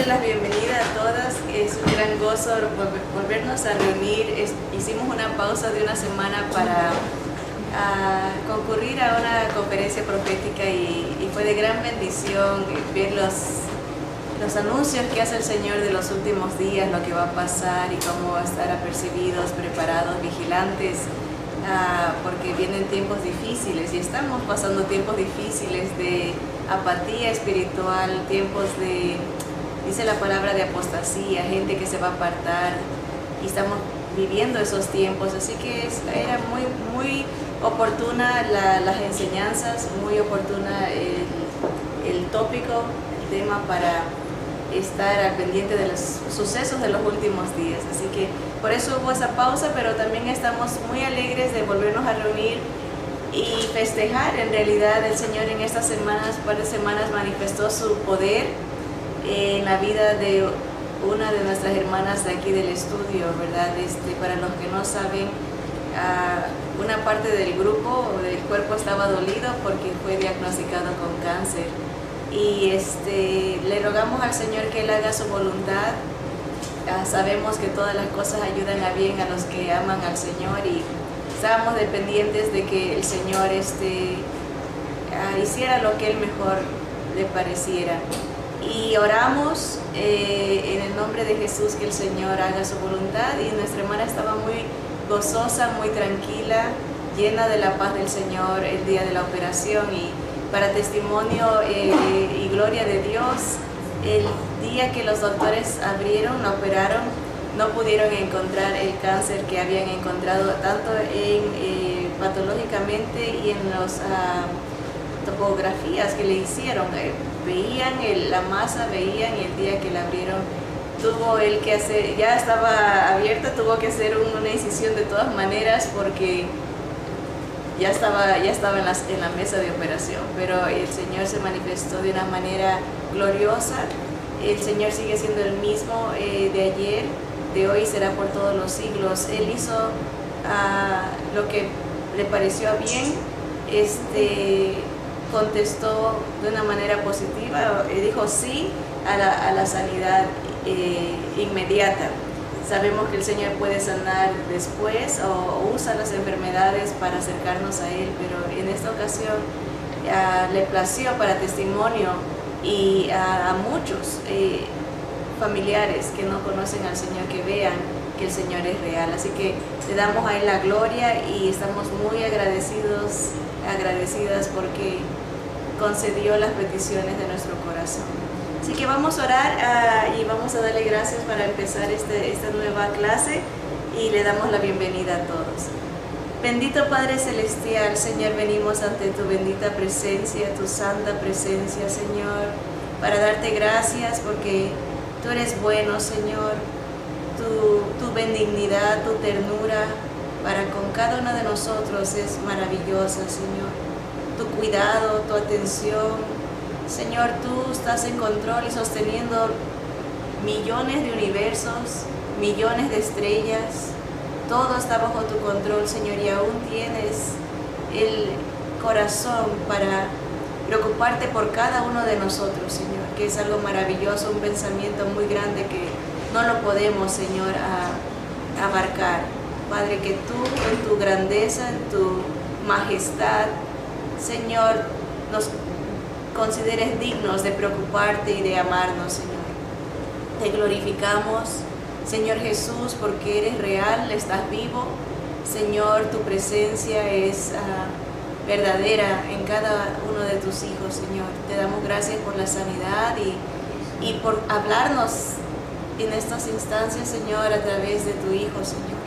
la bienvenida a todas. Es un gran gozo volvernos a reunir. Hicimos una pausa de una semana para concurrir a una conferencia profética y fue de gran bendición ver los anuncios que hace el Señor de los últimos días, lo que va a pasar y cómo estar apercibidos, preparados, vigilantes, porque vienen tiempos difíciles y estamos pasando tiempos difíciles de apatía espiritual, tiempos de, dice la palabra, de apostasía, gente que se va a apartar, y estamos viviendo esos tiempos, así que era muy oportuna las enseñanzas, muy oportuna el tópico, el tema para estar al pendiente de los sucesos de los últimos días. Así que por eso hubo esa pausa, pero también estamos muy alegres de volvernos a reunir y festejar. En realidad el Señor en estas semanas, par de semanas, manifestó su poder en la vida de una de nuestras hermanas de aquí del estudio, ¿verdad? Para los que no saben, una parte del grupo, del cuerpo, estaba dolido porque fue diagnosticado con cáncer. Y le rogamos al Señor que Él haga su voluntad. Sabemos que todas las cosas ayudan a bien a los que aman al Señor, y estábamos dependientes de que el Señor hiciera lo que Él mejor le pareciera. Y oramos en el nombre de Jesús que el Señor haga su voluntad, y nuestra hermana estaba muy gozosa, muy tranquila, llena de la paz del Señor el día de la operación. Y para testimonio y gloria de Dios, el día que los doctores la operaron, no pudieron encontrar el cáncer que habían encontrado tanto patológicamente y en las topografías que le hicieron. Veían la masa, veían, y el día que la abrieron tuvo él que hacer, ya estaba abierta, tuvo que hacer una incisión de todas maneras porque ya estaba en la mesa de operación, pero el Señor se manifestó de una manera gloriosa. El Señor sigue siendo el mismo de ayer, de hoy, será por todos los siglos. Él hizo lo que le pareció bien, contestó de una manera positiva, dijo sí a la sanidad inmediata. Sabemos que el Señor puede sanar después o usa las enfermedades para acercarnos a Él, pero en esta ocasión le plació para testimonio y a muchos familiares que no conocen al Señor, que vean que el Señor es real. Así que le damos a Él la gloria y estamos muy agradecidas porque concedió las peticiones de nuestro corazón. Así que vamos a orar y vamos a darle gracias para empezar esta nueva clase, y le damos la bienvenida a todos. Bendito Padre Celestial, Señor, venimos ante tu bendita presencia, tu santa presencia, Señor, para darte gracias porque tú eres bueno, Señor. Tu benignidad, tu ternura para con cada uno de nosotros es maravillosa, Señor. Tu cuidado, tu atención, Señor, tú estás en control y sosteniendo millones de universos, millones de estrellas. Todo está bajo tu control, Señor, y aún tienes el corazón para preocuparte por cada uno de nosotros, Señor, que es algo maravilloso, un pensamiento muy grande que no lo podemos, Señor, abarcar. Padre, que tú en tu grandeza, en tu majestad, Señor, nos consideres dignos de preocuparte y de amarnos, Señor. Te glorificamos, Señor Jesús, porque eres real, estás vivo. Señor, tu presencia es verdadera en cada uno de tus hijos, Señor. Te damos gracias por la sanidad y por hablarnos en estas instancias, Señor, a través de tu Hijo, Señor.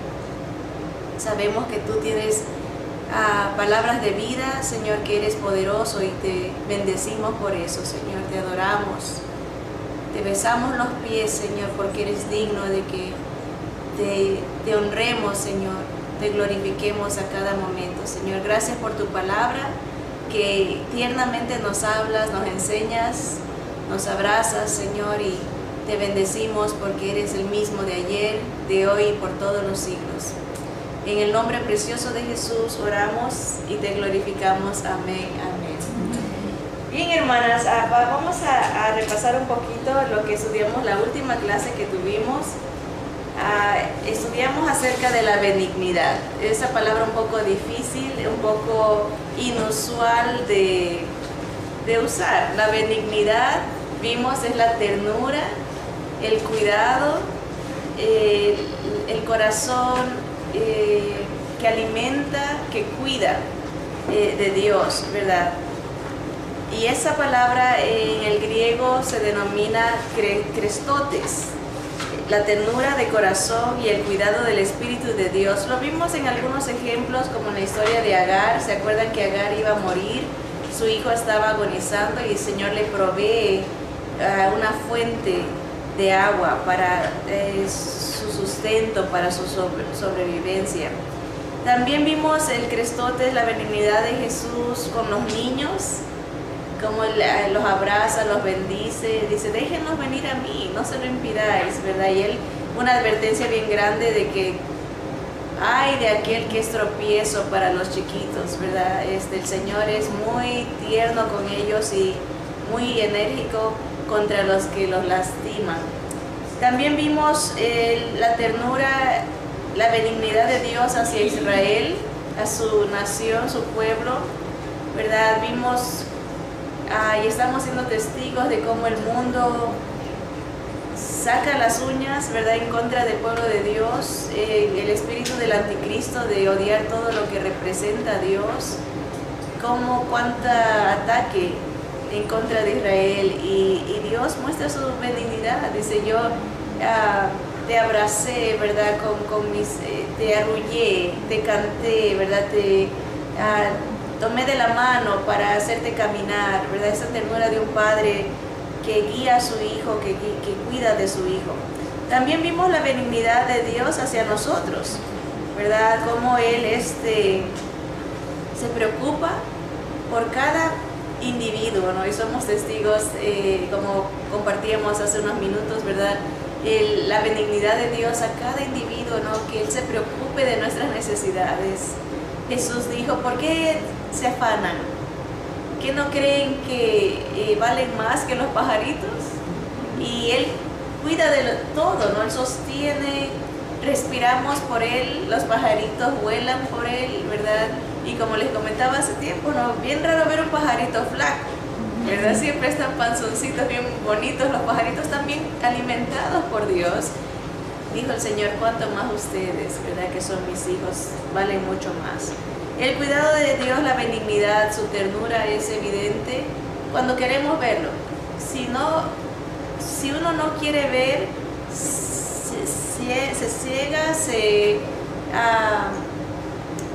Sabemos que tú tienes palabras de vida, Señor, que eres poderoso, y te bendecimos por eso, Señor. Te adoramos, te besamos los pies, Señor, porque eres digno de que te honremos, Señor, te glorifiquemos a cada momento, Señor. Gracias por tu palabra, que tiernamente nos hablas, nos enseñas, nos abrazas, Señor, y te bendecimos porque eres el mismo de ayer, de hoy y por todos los siglos. En el nombre precioso de Jesús oramos y te glorificamos. Amén, amén. Bien, hermanos. hermanas, vamos a repasar un poquito lo que estudiamos la última clase que tuvimos. Estudiamos acerca de la benignidad. Esa palabra un poco difícil, un poco inusual de usar. La benignidad, vimos, es la ternura, el cuidado, el corazón que alimenta, que cuida de Dios, ¿verdad? Y esa palabra en el griego se denomina Christotes, la ternura de corazón y el cuidado del Espíritu de Dios. Lo vimos en algunos ejemplos, como en la historia de Agar. ¿Se acuerdan que Agar iba a morir? Su hijo estaba agonizando y el Señor le provee una fuente de agua para su sustento, para su sobrevivencia. También vimos el Christotes, la benignidad de Jesús con los niños, como los abraza, los bendice, dice, déjenlos venir a mí, no se lo impidáis, ¿verdad? Y él, una advertencia bien grande de que ay de aquel que es tropiezo para los chiquitos, ¿verdad? El Señor es muy tierno con ellos y muy enérgico contra los que los lastiman. También vimos la ternura, la benignidad de Dios hacia Israel, a su nación, su pueblo, ¿verdad? Vimos y estamos siendo testigos de cómo el mundo saca las uñas, ¿verdad?, en contra del pueblo de Dios, el espíritu del anticristo de odiar todo lo que representa a Dios, como cuánta ataque en contra de Israel, y Dios muestra su benignidad. Dice, yo te abracé, ¿verdad?, te arrullé, te canté, ¿verdad?, tomé de la mano para hacerte caminar, ¿verdad? Esa ternura de un padre que guía a su hijo, que cuida de su hijo. También vimos la benignidad de Dios hacia nosotros, ¿verdad? Cómo Él se preocupa por cada individuo, ¿no? Y somos testigos, como compartíamos hace unos minutos, ¿verdad? La benignidad de Dios a cada individuo, ¿no? Que Él se preocupe de nuestras necesidades. Jesús dijo, ¿por qué se afanan? ¿Que no creen que valen más que los pajaritos? Y Él cuida de todo, ¿no? Él sostiene, respiramos por Él, los pajaritos vuelan por Él, ¿verdad? Y como les comentaba hace tiempo, ¿no? Bien raro ver un pajarito flaco, ¿verdad? Siempre están panzoncitos bien bonitos, los pajaritos también alimentados por Dios. Dijo el Señor, cuánto más ustedes, ¿verdad?, que son mis hijos, valen mucho más. El cuidado de Dios, la benignidad, su ternura es evidente cuando queremos verlo. Si uno no quiere ver, se ciega,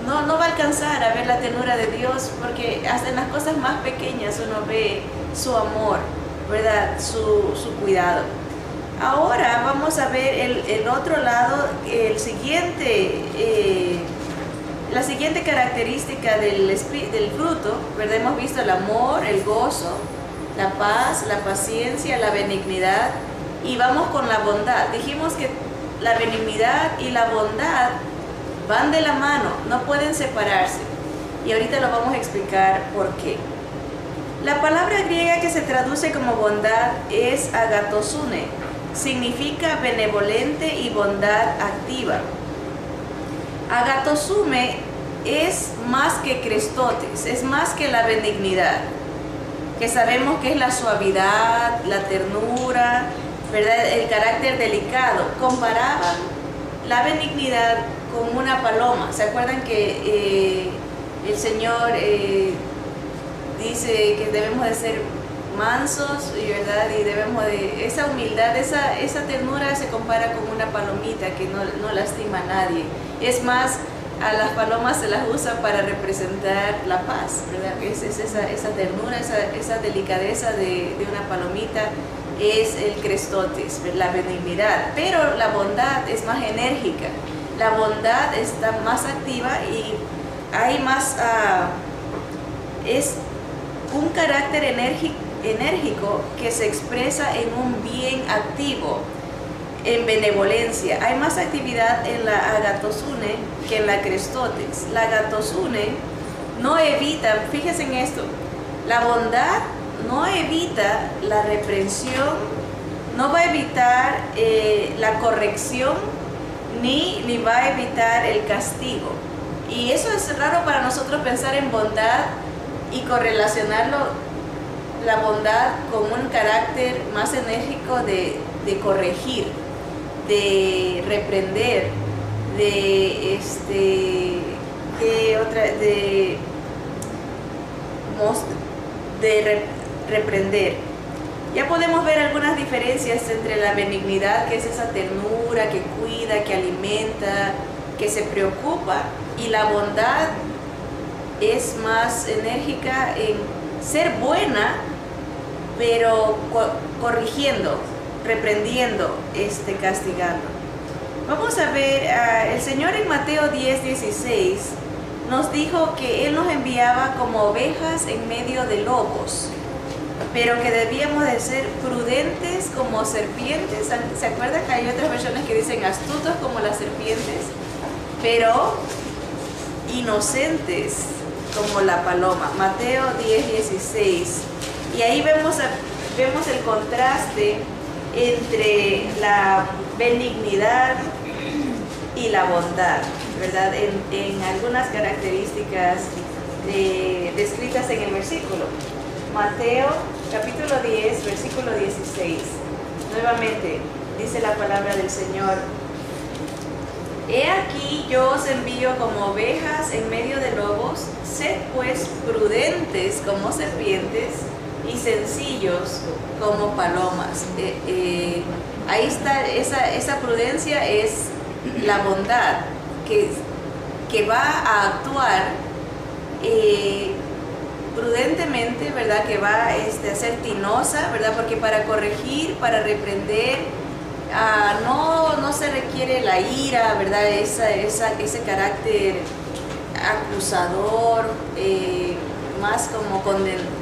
no va a alcanzar a ver la ternura de Dios, porque hasta en las cosas más pequeñas uno ve su amor, ¿verdad?, su cuidado. Ahora vamos a ver el otro lado, la siguiente característica del fruto, ¿verdad? Hemos visto el amor, el gozo, la paz, la paciencia, la benignidad, y vamos con la bondad. Dijimos que la benignidad y la bondad van de la mano, no pueden separarse, y ahorita lo vamos a explicar por qué. La palabra griega que se traduce como bondad es agatosune, significa benevolente y bondad activa. Agatosume es más que Christotes, es más que la benignidad, que sabemos que es la suavidad, la ternura, ¿verdad?, el carácter delicado. Comparaban la benignidad con una paloma. ¿Se acuerdan que el Señor dice que debemos de ser mansos, ¿verdad?, y debemos de esa humildad, esa ternura se compara con una palomita que no lastima a nadie? Es más, a las palomas se las usa para representar la paz, ¿verdad? Es esa ternura, esa delicadeza de una palomita, es el Christotes, la benignidad. Pero la bondad es más enérgica, la bondad está más activa y hay más, es un carácter enérgico que se expresa en un bien activo, en benevolencia. Hay más actividad en la agatosune que en la Christotes. La agatosune no evita, fíjense en esto, la bondad no evita la reprensión, no va a evitar la corrección, ni va a evitar el castigo. Y eso es raro para nosotros pensar en bondad y correlacionarlo, la bondad con un carácter más enérgico de corregir, de reprender, de reprender. Ya podemos ver algunas diferencias entre la benignidad, que es esa ternura que cuida, que alimenta, que se preocupa, y la bondad es más enérgica en ser buena, pero corrigiendo, reprendiendo, castigando. Vamos a ver, el Señor en Mateo 10:16 nos dijo que Él nos enviaba como ovejas en medio de lobos, pero que debíamos de ser prudentes como serpientes. ¿Se acuerdan que hay otras versiones que dicen astutos como las serpientes, pero inocentes como la paloma? Mateo 10:16. Y ahí vemos el contraste entre la benignidad y la bondad, ¿verdad? En algunas características descritas en el versículo. Mateo capítulo 10, versículo 16. Nuevamente dice la palabra del Señor: He aquí yo os envío como ovejas en medio de lobos, sed pues prudentes como serpientes y sencillos como palomas. Ahí está, esa prudencia es la bondad que va a actuar prudentemente, ¿verdad? Que va a ser tinosa, ¿verdad? Porque para corregir, para reprender, no se requiere la ira, ¿verdad? Ese carácter acusador, más como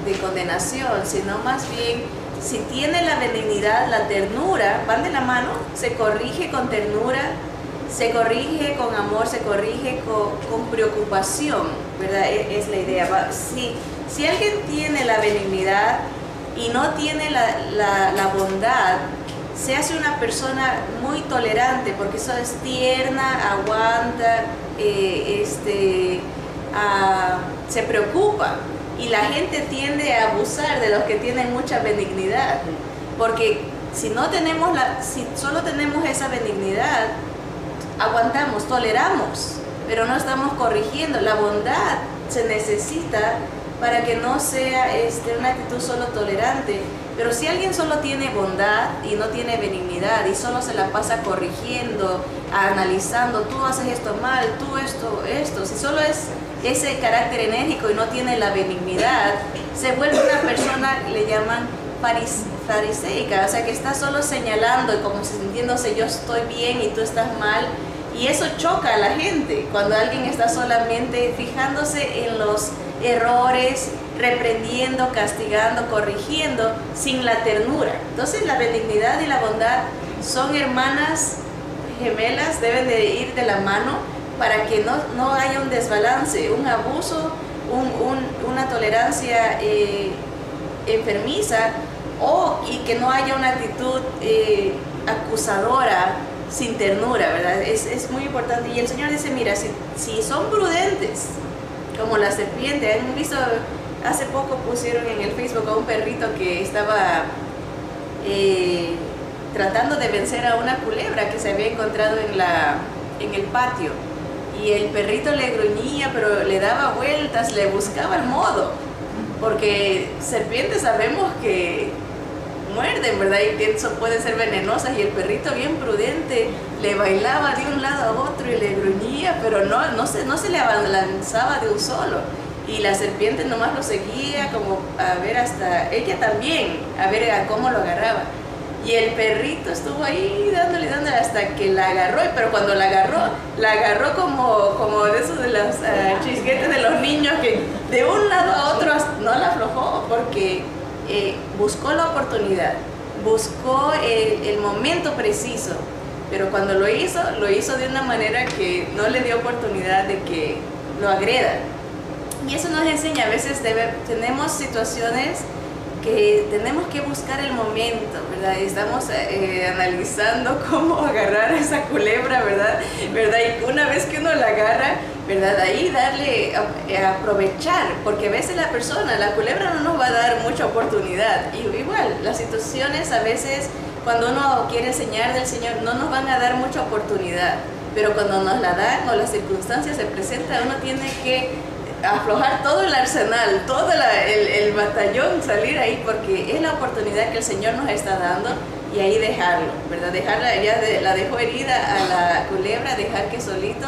de condenación, sino más bien, si tiene la benignidad, la ternura, van de la mano, se corrige con ternura, se corrige con amor, se corrige con preocupación, ¿verdad? Es la idea. Si alguien tiene la benignidad y no tiene la bondad, se hace una persona muy tolerante, porque eso es tierna, aguanta, se preocupa, y la gente tiende a abusar de los que tienen mucha benignidad, porque si solo tenemos esa benignidad, aguantamos, toleramos, pero no estamos corrigiendo. La bondad se necesita para que no sea una actitud solo tolerante. Pero si alguien solo tiene bondad y no tiene benignidad y solo se la pasa corrigiendo, analizando, tú haces esto mal, tú esto, si solo es ese carácter enérgico y no tiene la benignidad, se vuelve una persona, le llaman fariseica, o sea, que está solo señalando y como sintiéndose yo estoy bien y tú estás mal. Y eso choca a la gente cuando alguien está solamente fijándose en los errores, reprendiendo, castigando, corrigiendo, sin la ternura. Entonces la benignidad y la bondad son hermanas gemelas, deben de ir de la mano para que no haya un desbalance, un abuso, una tolerancia enfermiza, y que no haya una actitud acusadora, sin ternura, ¿verdad? Es muy importante. Y el Señor dice, mira, si son prudentes como la serpiente. Han visto, hace poco pusieron en el Facebook a un perrito que estaba tratando de vencer a una culebra que se había encontrado en el patio, y el perrito le gruñía, pero le daba vueltas, le buscaba el modo, porque serpientes sabemos que muerden, ¿verdad? Y que eso puede ser venenosas, y el perrito bien prudente le bailaba de un lado a otro y le gruñía, pero no se le abalanzaba de un solo, y la serpiente nomás lo seguía como a ver, hasta ella también, a ver a cómo lo agarraba, y el perrito estuvo ahí dándole hasta que la agarró. Pero cuando la agarró como de esos de los chisguetes de los niños, que de un lado a otro no la aflojó, porque buscó la oportunidad, buscó el momento preciso, pero cuando lo hizo de una manera que no le dio oportunidad de que lo agreda. Y eso nos enseña, a veces tenemos situaciones que tenemos que buscar el momento, ¿verdad? Estamos analizando cómo agarrar a esa culebra, ¿verdad? Y una vez que uno la agarra, ¿verdad? Ahí darle, aprovechar, porque a veces la culebra no nos va a dar mucha oportunidad. Y igual, las situaciones a veces, cuando uno quiere enseñar del Señor, no nos van a dar mucha oportunidad, pero cuando nos la dan o las circunstancias se presentan, uno tiene que aflojar todo el arsenal, todo el batallón, salir ahí, porque es la oportunidad que el Señor nos está dando, y ahí dejarlo, ¿verdad? Dejarla, la dejó herida a la culebra, dejar que solito,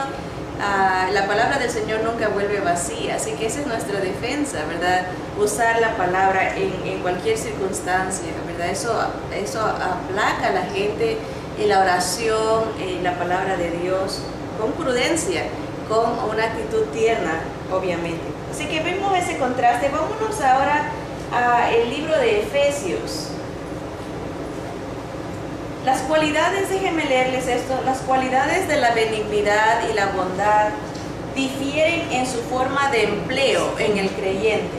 la palabra del Señor nunca vuelve vacía, así que esa es nuestra defensa, ¿verdad? Usar la palabra en cualquier circunstancia, ¿verdad? Eso aplaca a la gente en la oración, en la palabra de Dios, con prudencia, con una actitud tierna, obviamente. Así que vemos ese contraste. Vámonos ahora al libro de Efesios. Las cualidades, déjenme leerles esto, las cualidades de la benignidad y la bondad difieren en su forma de empleo en el creyente,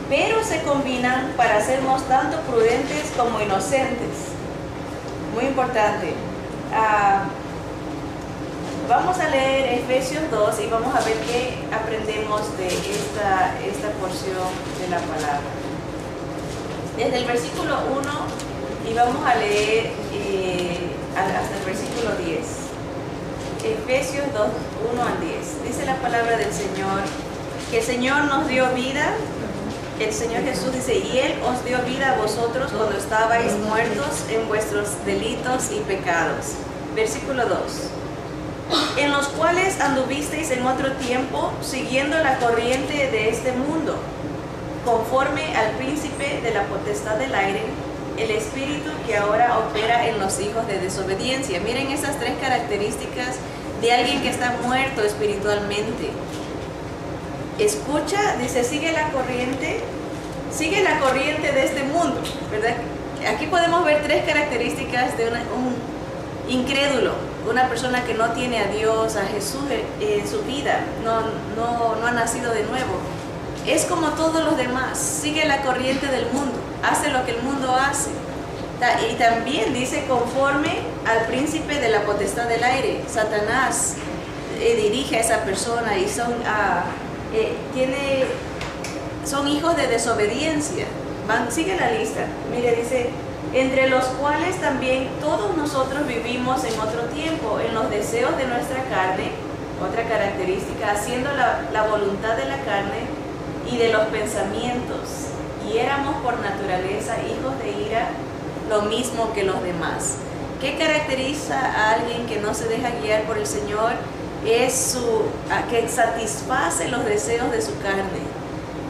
pero se combinan para hacernos tanto prudentes como inocentes. Muy importante. Vamos a leer Efesios 2 y vamos a ver qué aprendemos de esta porción de la palabra. Desde el versículo 1 y vamos a leer hasta el versículo 10. Efesios 2, 1 al 10. Dice la palabra del Señor, que el Señor nos dio vida. El Señor Jesús dice, y Él os dio vida a vosotros cuando estabais muertos en vuestros delitos y pecados. Versículo 2. En los cuales anduvisteis en otro tiempo, siguiendo la corriente de este mundo, conforme al príncipe de la potestad del aire, el espíritu que ahora opera en los hijos de desobediencia. Miren esas tres características de alguien que está muerto espiritualmente. Escucha, dice, sigue la corriente de este mundo, ¿verdad? Aquí podemos ver tres características de un incrédulo, una persona que no tiene a Dios, a Jesús en su vida, no ha nacido de nuevo. Es como todos los demás, sigue la corriente del mundo, hace lo que el mundo hace. Y también dice conforme al príncipe de la potestad del aire. Satanás dirige a esa persona y son hijos de desobediencia. Sigue la lista. Mire, dice, entre los cuales también todos nosotros vivimos en otro tiempo, en los deseos de nuestra carne, otra característica, haciendo la voluntad de la carne y de los pensamientos, y éramos por naturaleza hijos de ira, lo mismo que los demás. ¿Qué caracteriza a alguien que no se deja guiar por el Señor? Es que satisface los deseos de su carne,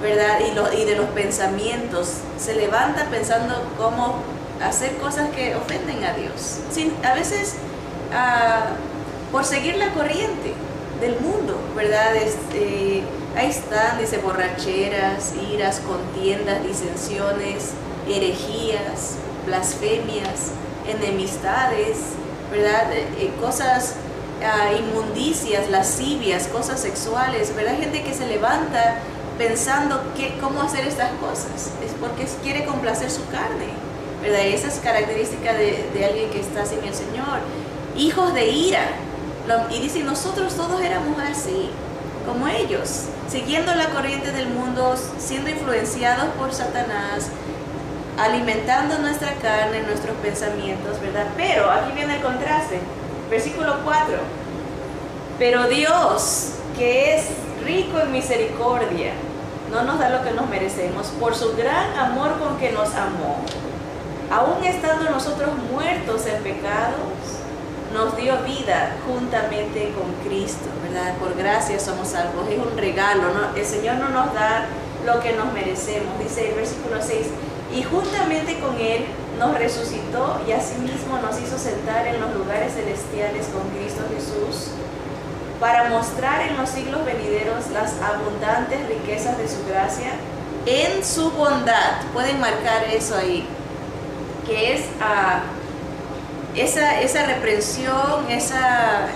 ¿verdad? Y de los pensamientos. Se levanta pensando cómo hacer cosas que ofenden a Dios. A veces por seguir la corriente del mundo, ¿verdad? Ahí están, dice, borracheras, iras, contiendas, disensiones, herejías, blasfemias, enemistades, ¿verdad? Cosas inmundicias, lascivias, cosas sexuales, ¿verdad? Gente que se levanta pensando cómo hacer estas cosas, es porque quiere complacer su carne, ¿verdad? Y esa es característica de alguien que está sin el Señor. Hijos de ira, y dice, nosotros todos éramos así, como ellos, siguiendo la corriente del mundo, siendo influenciados por Satanás, alimentando nuestra carne, nuestros pensamientos, ¿verdad? Pero aquí viene el contraste, versículo 4. Pero Dios, que es rico en misericordia, no nos da lo que nos merecemos, por su gran amor con que nos amó, aun estando nosotros muertos en pecados, nos dio vida juntamente con Cristo, ¿verdad? Por gracia somos salvos, es un regalo, ¿no? El Señor no nos da lo que nos merecemos, dice el versículo 6, y juntamente con Él nos resucitó y asimismo nos hizo sentar en los lugares celestiales con Cristo Jesús, para mostrar en los siglos venideros las abundantes riquezas de su gracia en su bondad. Pueden marcar eso ahí, que es esa reprensión, esa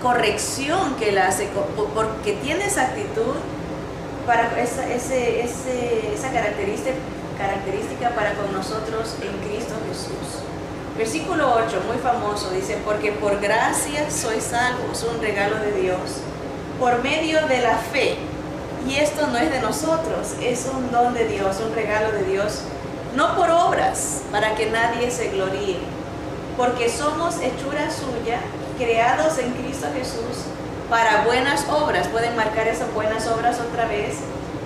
corrección que él hace, porque tiene esa actitud, para esa característica para con nosotros en Cristo Jesús. Versículo 8, muy famoso, dice, porque por gracia sois salvos, un regalo de Dios, por medio de la fe. Y esto no es de nosotros, es un don de Dios, un regalo de Dios, no por obras, para que nadie se gloríe, porque somos hechura suya, creados en Cristo Jesús, para buenas obras. Pueden marcar esas buenas obras otra vez,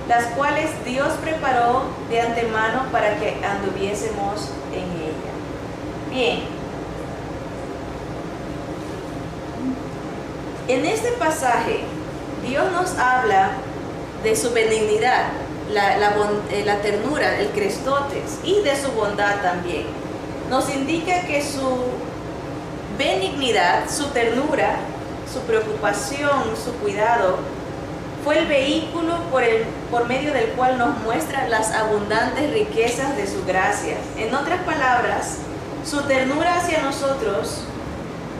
las cuales Dios preparó de antemano para que anduviésemos en ella. Bien, en este pasaje Dios nos habla de su benignidad, la ternura, el crestotes, y de su bondad también. Nos indica que su benignidad, su ternura, su preocupación, su cuidado, fue el vehículo por medio del cual nos muestra las abundantes riquezas de su gracia. En otras palabras, su ternura hacia nosotros,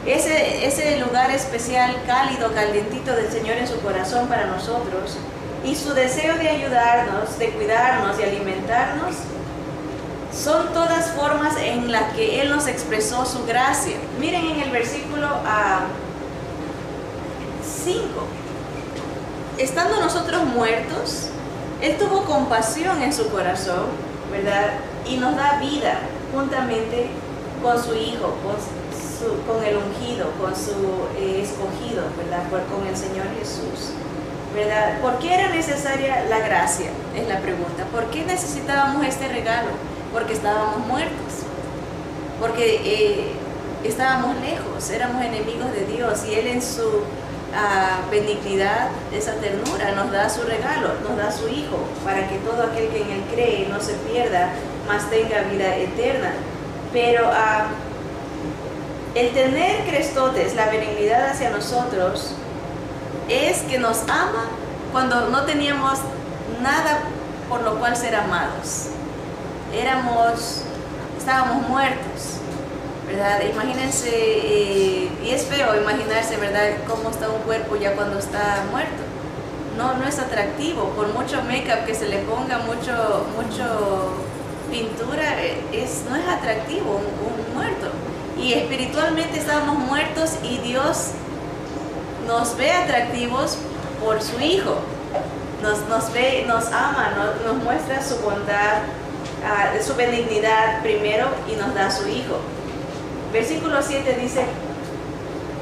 ese lugar especial, cálido, calientito del Señor en su corazón para nosotros, y su deseo de ayudarnos, de cuidarnos y alimentarnos, son todas formas en las que Él nos expresó su gracia. Miren en el versículo 5. Estando nosotros muertos, Él tuvo compasión en su corazón, ¿verdad? Y nos da vida juntamente con su Hijo, con el ungido, con su escogido, ¿verdad? Con el Señor Jesús, ¿verdad? ¿Por qué era necesaria la gracia? Es la pregunta. ¿Por qué necesitábamos este regalo? Porque estábamos muertos, porque estábamos lejos, éramos enemigos de Dios, y Él en su benignidad, esa ternura, nos da su regalo, nos da su Hijo, para que todo aquel que en Él cree no se pierda, mas tenga vida eterna. Pero el tener crestotes, la benignidad hacia nosotros, es que nos ama cuando no teníamos nada por lo cual ser amados. Estábamos muertos, ¿verdad? Imagínense, y es feo imaginarse, ¿verdad?, cómo está un cuerpo ya cuando está muerto. No es atractivo, por mucho make-up que se le ponga, mucho pintura, no es atractivo un muerto. Y espiritualmente estábamos muertos, y Dios nos ve atractivos por su Hijo. Nos ve, nos ama, nos muestra su bondad, su benignidad primero, y nos da su Hijo. Versículo 7 dice,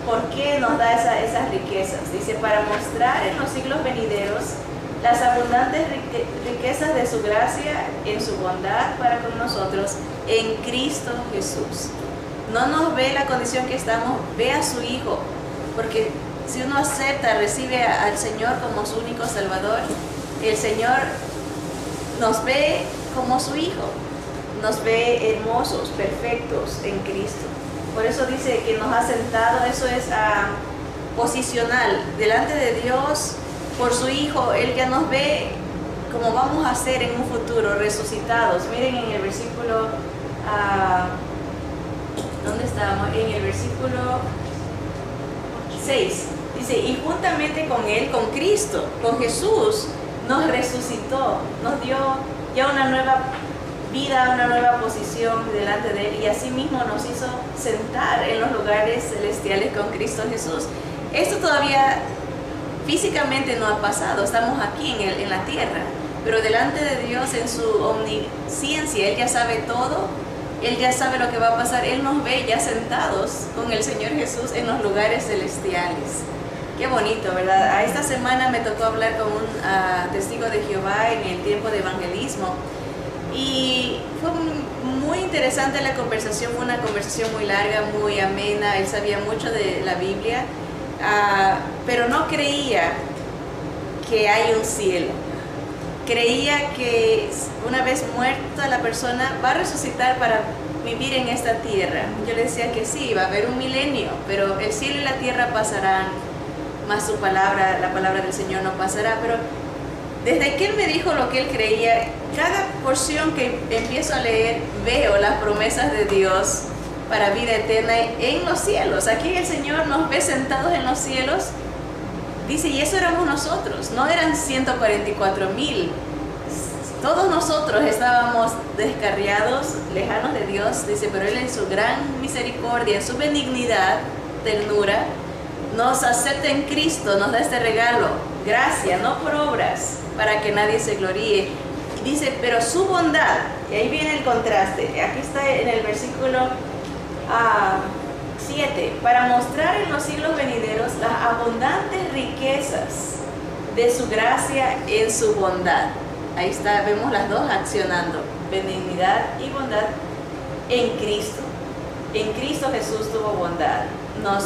¿por qué nos da esas riquezas? Dice, para mostrar en los siglos venideros las abundantes riquezas de su gracia en su bondad para con nosotros en Cristo Jesús. No nos ve la condición que estamos, ve a su Hijo, porque si uno acepta, recibe al Señor como su único Salvador, el Señor nos ve como su Hijo, nos ve hermosos, perfectos en Cristo. Por eso dice que nos ha sentado, eso es posicional, delante de Dios, por su Hijo. Él ya nos ve como vamos a ser en un futuro, resucitados. Miren en el versículo, ¿dónde estábamos? En el versículo 6. Dice, y juntamente con Él, con Cristo, con Jesús, nos resucitó, nos dio ya una nueva vida, una nueva posición delante de Él, y asimismo nos hizo sentar en los lugares celestiales con Cristo Jesús. Esto todavía físicamente no ha pasado, estamos aquí en la tierra, pero delante de Dios, en su omnisciencia, Él ya sabe todo, Él ya sabe lo que va a pasar. Él nos ve ya sentados con el Señor Jesús en los lugares celestiales. Qué bonito, ¿verdad? A esta semana me tocó hablar con un testigo de Jehová en el tiempo de evangelismo, y fue muy interesante la conversación, una conversación muy larga, muy amena. Él sabía mucho de la Biblia, pero no creía que hay un cielo. Creía que una vez muerta la persona va a resucitar para vivir en esta tierra. Yo le decía que sí, va a haber un milenio, pero el cielo y la tierra pasarán, más su palabra, la palabra del Señor no pasará. Pero desde que Él me dijo lo que Él creía, cada porción que empiezo a leer, veo las promesas de Dios para vida eterna en los cielos. Aquí el Señor nos ve sentados en los cielos. Dice, y eso éramos nosotros, no eran 144,000, Todos nosotros estábamos descarriados, lejanos de Dios, dice, pero Él en su gran misericordia, en su benignidad, ternura, nos acepta en Cristo, nos da este regalo, gracia, no por obras, para que nadie se gloríe. Dice, pero su bondad, y ahí viene el contraste, aquí está en el versículo 7, para mostrar en los siglos venideros las abundantes riquezas de su gracia en su bondad. Ahí está, vemos las dos accionando, benignidad y bondad en Cristo. En Cristo Jesús tuvo bondad, nos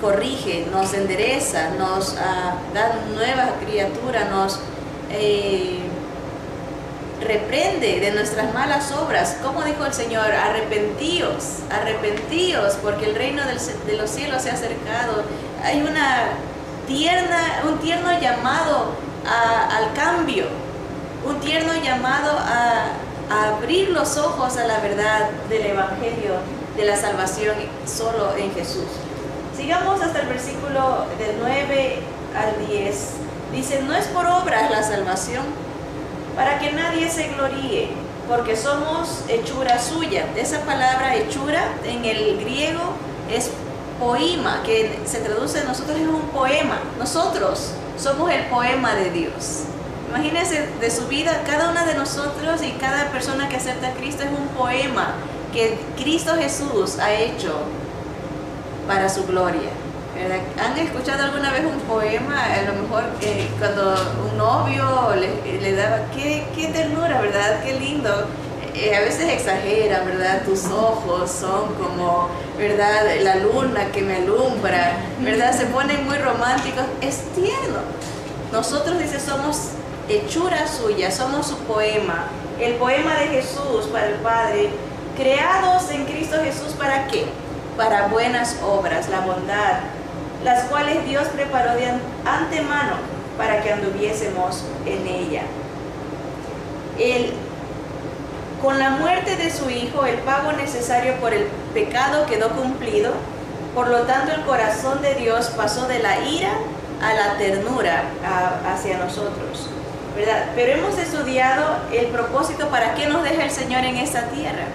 corrige, nos endereza, nos da nueva criatura, nos reprende de nuestras malas obras. Como dijo el Señor, arrepentíos, arrepentíos, porque el reino de los cielos se ha acercado. Hay un tierno llamado al cambio, un tierno llamado a abrir los ojos a la verdad del Evangelio, de la salvación solo en Jesús. Sigamos hasta el versículo del 9 al 10. Dice, no es por obras la salvación, para que nadie se gloríe, porque somos hechura suya. Esa palabra hechura en el griego es poema, que se traduce, nosotros es un poema. Nosotros somos el poema de Dios. Imagínense de su vida, cada una de nosotros y cada persona que acepta a Cristo es un poema que Cristo Jesús ha hecho para su gloria, ¿verdad? ¿Han escuchado alguna vez un poema? A lo mejor cuando un novio le daba, qué ternura, ¿verdad? Qué lindo. A veces exagera, ¿verdad? Tus ojos son como, ¿verdad? La luna que me alumbra, ¿verdad? Se ponen muy románticos. Es tierno. Nosotros, dice, somos hechura suya, somos su poema. El poema de Jesús para el Padre, creados en Cristo Jesús, ¿para qué? Para buenas obras, la bondad, las cuales Dios preparó de antemano para que anduviésemos en ella. Con la muerte de su Hijo, el pago necesario por el pecado quedó cumplido. Por lo tanto, el corazón de Dios pasó de la ira a la ternura hacia nosotros, ¿verdad? Pero hemos estudiado el propósito para qué nos deja el Señor en esta tierra.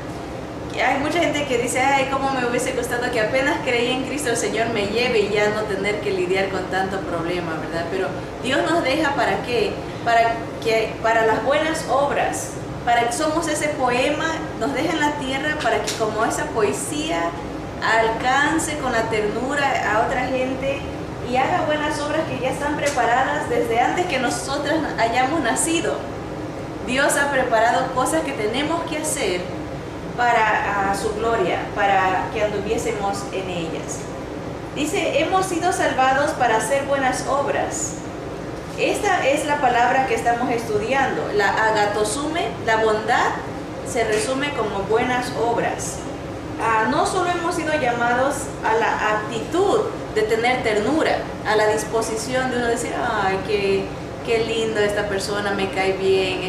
Hay mucha gente que dice, ay, cómo me hubiese gustado que apenas creí en Cristo el Señor me lleve y ya no tener que lidiar con tanto problema, ¿verdad? Pero Dios nos deja ¿para qué? Para las buenas obras, para que somos ese poema, nos deja en la tierra para que como esa poesía alcance con la ternura a otra gente y haga buenas obras que ya están preparadas desde antes que nosotras hayamos nacido. Dios ha preparado cosas que tenemos que hacer para su gloria, para que anduviésemos en ellas. Dice, hemos sido salvados para hacer buenas obras. Esta es la palabra que estamos estudiando. La agatosume, la bondad, se resume como buenas obras. No solo hemos sido llamados a la actitud de tener ternura, a la disposición de uno decir, ay, qué lindo esta persona, me cae bien,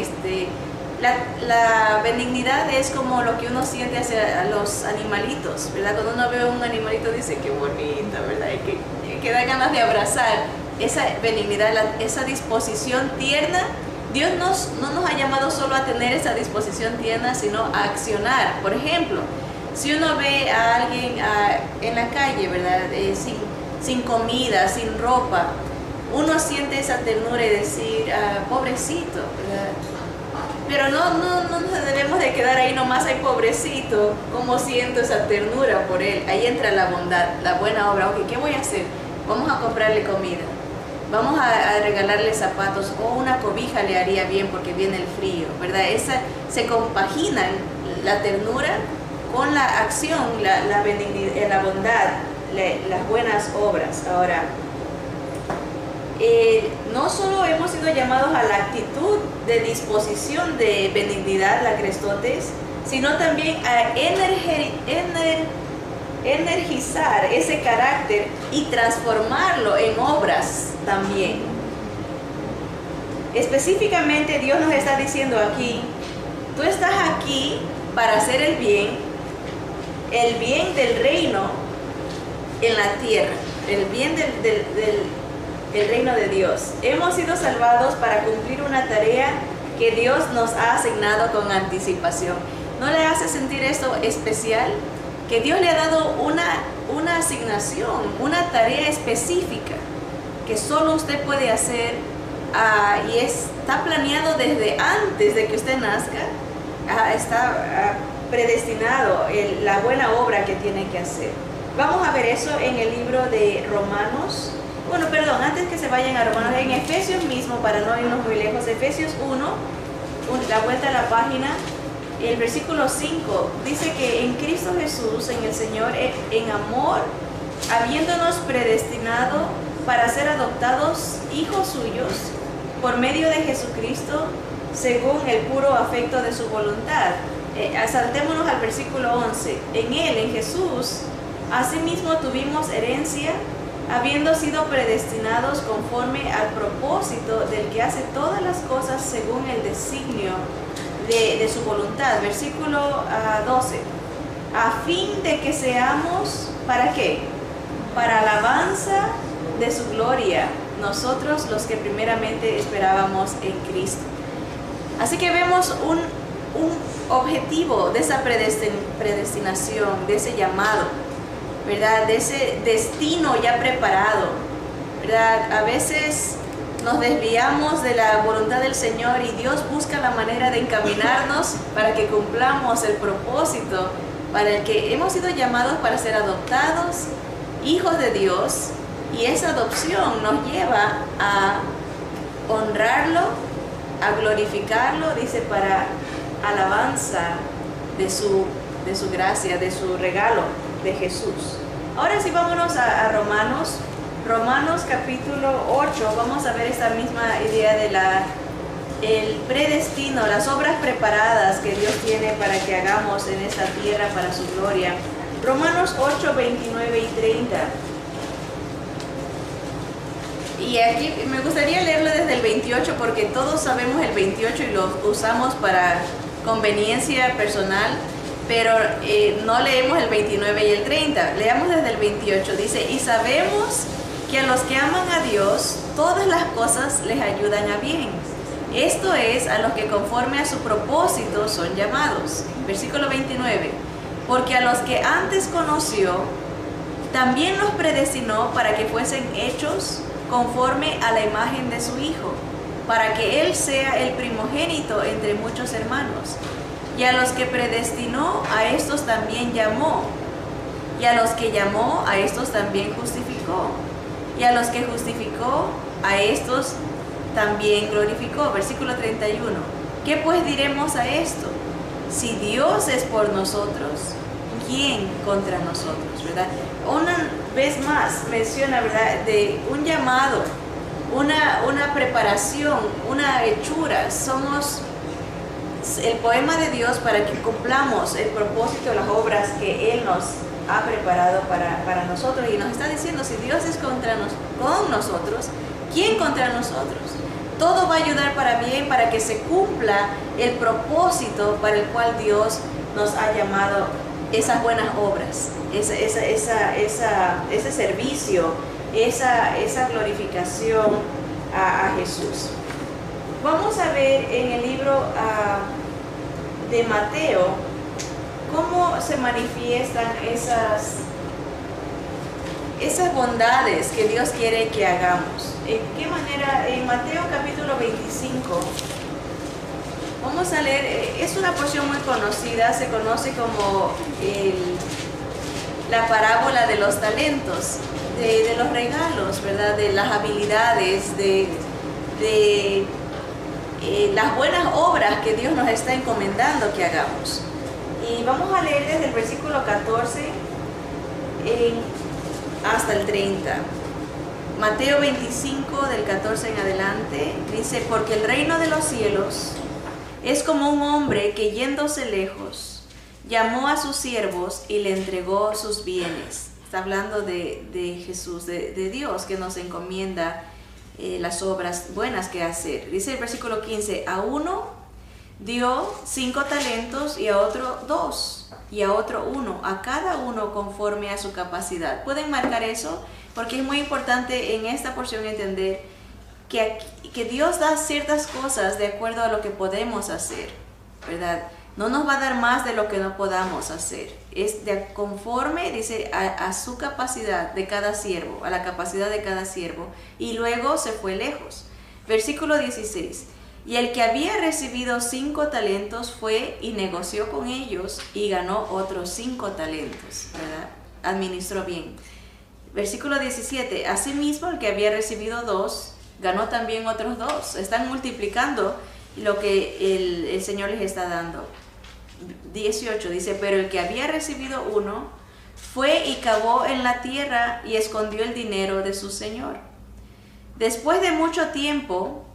La benignidad es como lo que uno siente hacia los animalitos, ¿verdad? Cuando uno ve a un animalito dice, qué bonita, ¿verdad? Y que da ganas de abrazar. Esa benignidad, esa disposición tierna, Dios no nos ha llamado solo a tener esa disposición tierna, sino a accionar. Por ejemplo, si uno ve a alguien en la calle, ¿verdad? Sin comida, sin ropa, uno siente esa ternura y decir, pobrecito, ¿verdad? Pero no nos debemos de quedar ahí nomás, ay pobrecito, cómo siento esa ternura por él. Ahí entra la bondad, la buena obra. Ok, ¿qué voy a hacer? Vamos a comprarle comida, vamos a regalarle zapatos o una cobija le haría bien porque viene el frío, ¿verdad? Se compaginan la ternura con la acción, la benignidad, la bondad, las buenas obras. Ahora, no solo hemos sido llamados a la actitud de disposición de benignidad, la crestotes, sino también a energizar ese carácter y transformarlo en obras también. Específicamente Dios nos está diciendo aquí, tú estás aquí para hacer el bien del reino en la tierra, el bien del reino de Dios. Hemos sido salvados para cumplir una tarea que Dios nos ha asignado con anticipación. ¿No le hace sentir esto especial? Que Dios le ha dado una asignación, una tarea específica que solo usted puede hacer, y está planeado desde antes de que usted nazca. Está predestinado la buena obra que tiene que hacer. Vamos a ver eso en el libro de Romanos. Bueno, perdón, antes que se vayan a Romanos, en Efesios mismo, para no irnos muy lejos, Efesios 1, la vuelta a la página, el versículo 5, dice que en Cristo Jesús, en el Señor, en amor, habiéndonos predestinado para ser adoptados hijos suyos por medio de Jesucristo, según el puro afecto de su voluntad. Saltémonos al versículo 11. En Él, en Jesús, asimismo tuvimos herencia, habiendo sido predestinados conforme al propósito del que hace todas las cosas según el designio de su voluntad. Versículo 12. A fin de que seamos, ¿para qué? Para alabanza de su gloria, nosotros los que primeramente esperábamos en Cristo. Así que vemos un objetivo de esa predestinación, de ese llamado, ¿verdad? De ese destino ya preparado, ¿verdad? A veces nos desviamos de la voluntad del Señor y Dios busca la manera de encaminarnos para que cumplamos el propósito para el que hemos sido llamados, para ser adoptados, hijos de Dios, y esa adopción nos lleva a honrarlo, a glorificarlo, dice, para alabanza de su gracia, de su regalo de Jesús. Ahora sí, vámonos a Romanos capítulo 8, vamos a ver esta misma idea de el predestino, las obras preparadas que Dios tiene para que hagamos en esta tierra para su gloria. Romanos 8, 29 y 30. Y aquí me gustaría leerlo desde el 28 porque todos sabemos el 28 y lo usamos para conveniencia personal, pero no leemos el 29 y el 30. Leamos desde el 28. Dice, y sabemos que a los que aman a Dios, todas las cosas les ayudan a bien. Esto es, a los que conforme a su propósito son llamados. Versículo 29. Porque a los que antes conoció, también los predestinó para que fuesen hechos conforme a la imagen de su Hijo, para que Él sea el primogénito entre muchos hermanos. Y a los que predestinó, a estos también llamó. Y a los que llamó, a estos también justificó. Y a los que justificó, a estos también glorificó. Versículo 31. ¿Qué pues diremos a esto? Si Dios es por nosotros, ¿quién contra nosotros? ¿Verdad? Una vez más menciona, ¿verdad?, de un llamado, una preparación, una hechura. Somos el poema de Dios para que cumplamos el propósito, las obras que Él nos ha preparado para nosotros. Y nos está diciendo, si Dios es con nosotros, ¿quién contra nosotros? Todo va a ayudar para bien, para que se cumpla el propósito para el cual Dios nos ha llamado, esas buenas obras, ese servicio, esa glorificación a Jesús. Vamos a ver en el libro de Mateo cómo se manifiestan esas bondades que Dios quiere que hagamos. ¿En qué manera? En Mateo capítulo 25, vamos a leer, es una porción muy conocida, se conoce como la parábola de los talentos, de los regalos, ¿verdad? De las habilidades, de las buenas obras que Dios nos está encomendando que hagamos. Y vamos a leer desde el versículo 14 hasta el 30. Mateo 25, del 14 en adelante, dice, porque el reino de los cielos es como un hombre que yéndose lejos, llamó a sus siervos y le entregó sus bienes. Está hablando de Jesús, de Dios, que nos encomienda las obras buenas que hacer. Dice el versículo 15, a uno dio 5 talentos y a otro 2 y a otro 1, a cada uno conforme a su capacidad. ¿Pueden marcar eso? Porque es muy importante en esta porción entender que Dios da ciertas cosas de acuerdo a lo que podemos hacer, ¿verdad? No nos va a dar más de lo que no podamos hacer. Es conforme, dice, a su capacidad de cada siervo, a la capacidad de cada siervo. Y luego se fue lejos. Versículo 16. Y el que había recibido 5 talentos fue y negoció con ellos y ganó otros 5 talentos, ¿verdad? Administró bien. Versículo 17. Asimismo, el que había recibido 2, ganó también otros 2. Están multiplicando lo que el Señor les está dando. 18 dice, pero el que había recibido 1 fue y cavó en la tierra y escondió el dinero de su señor. Después de mucho tiempo,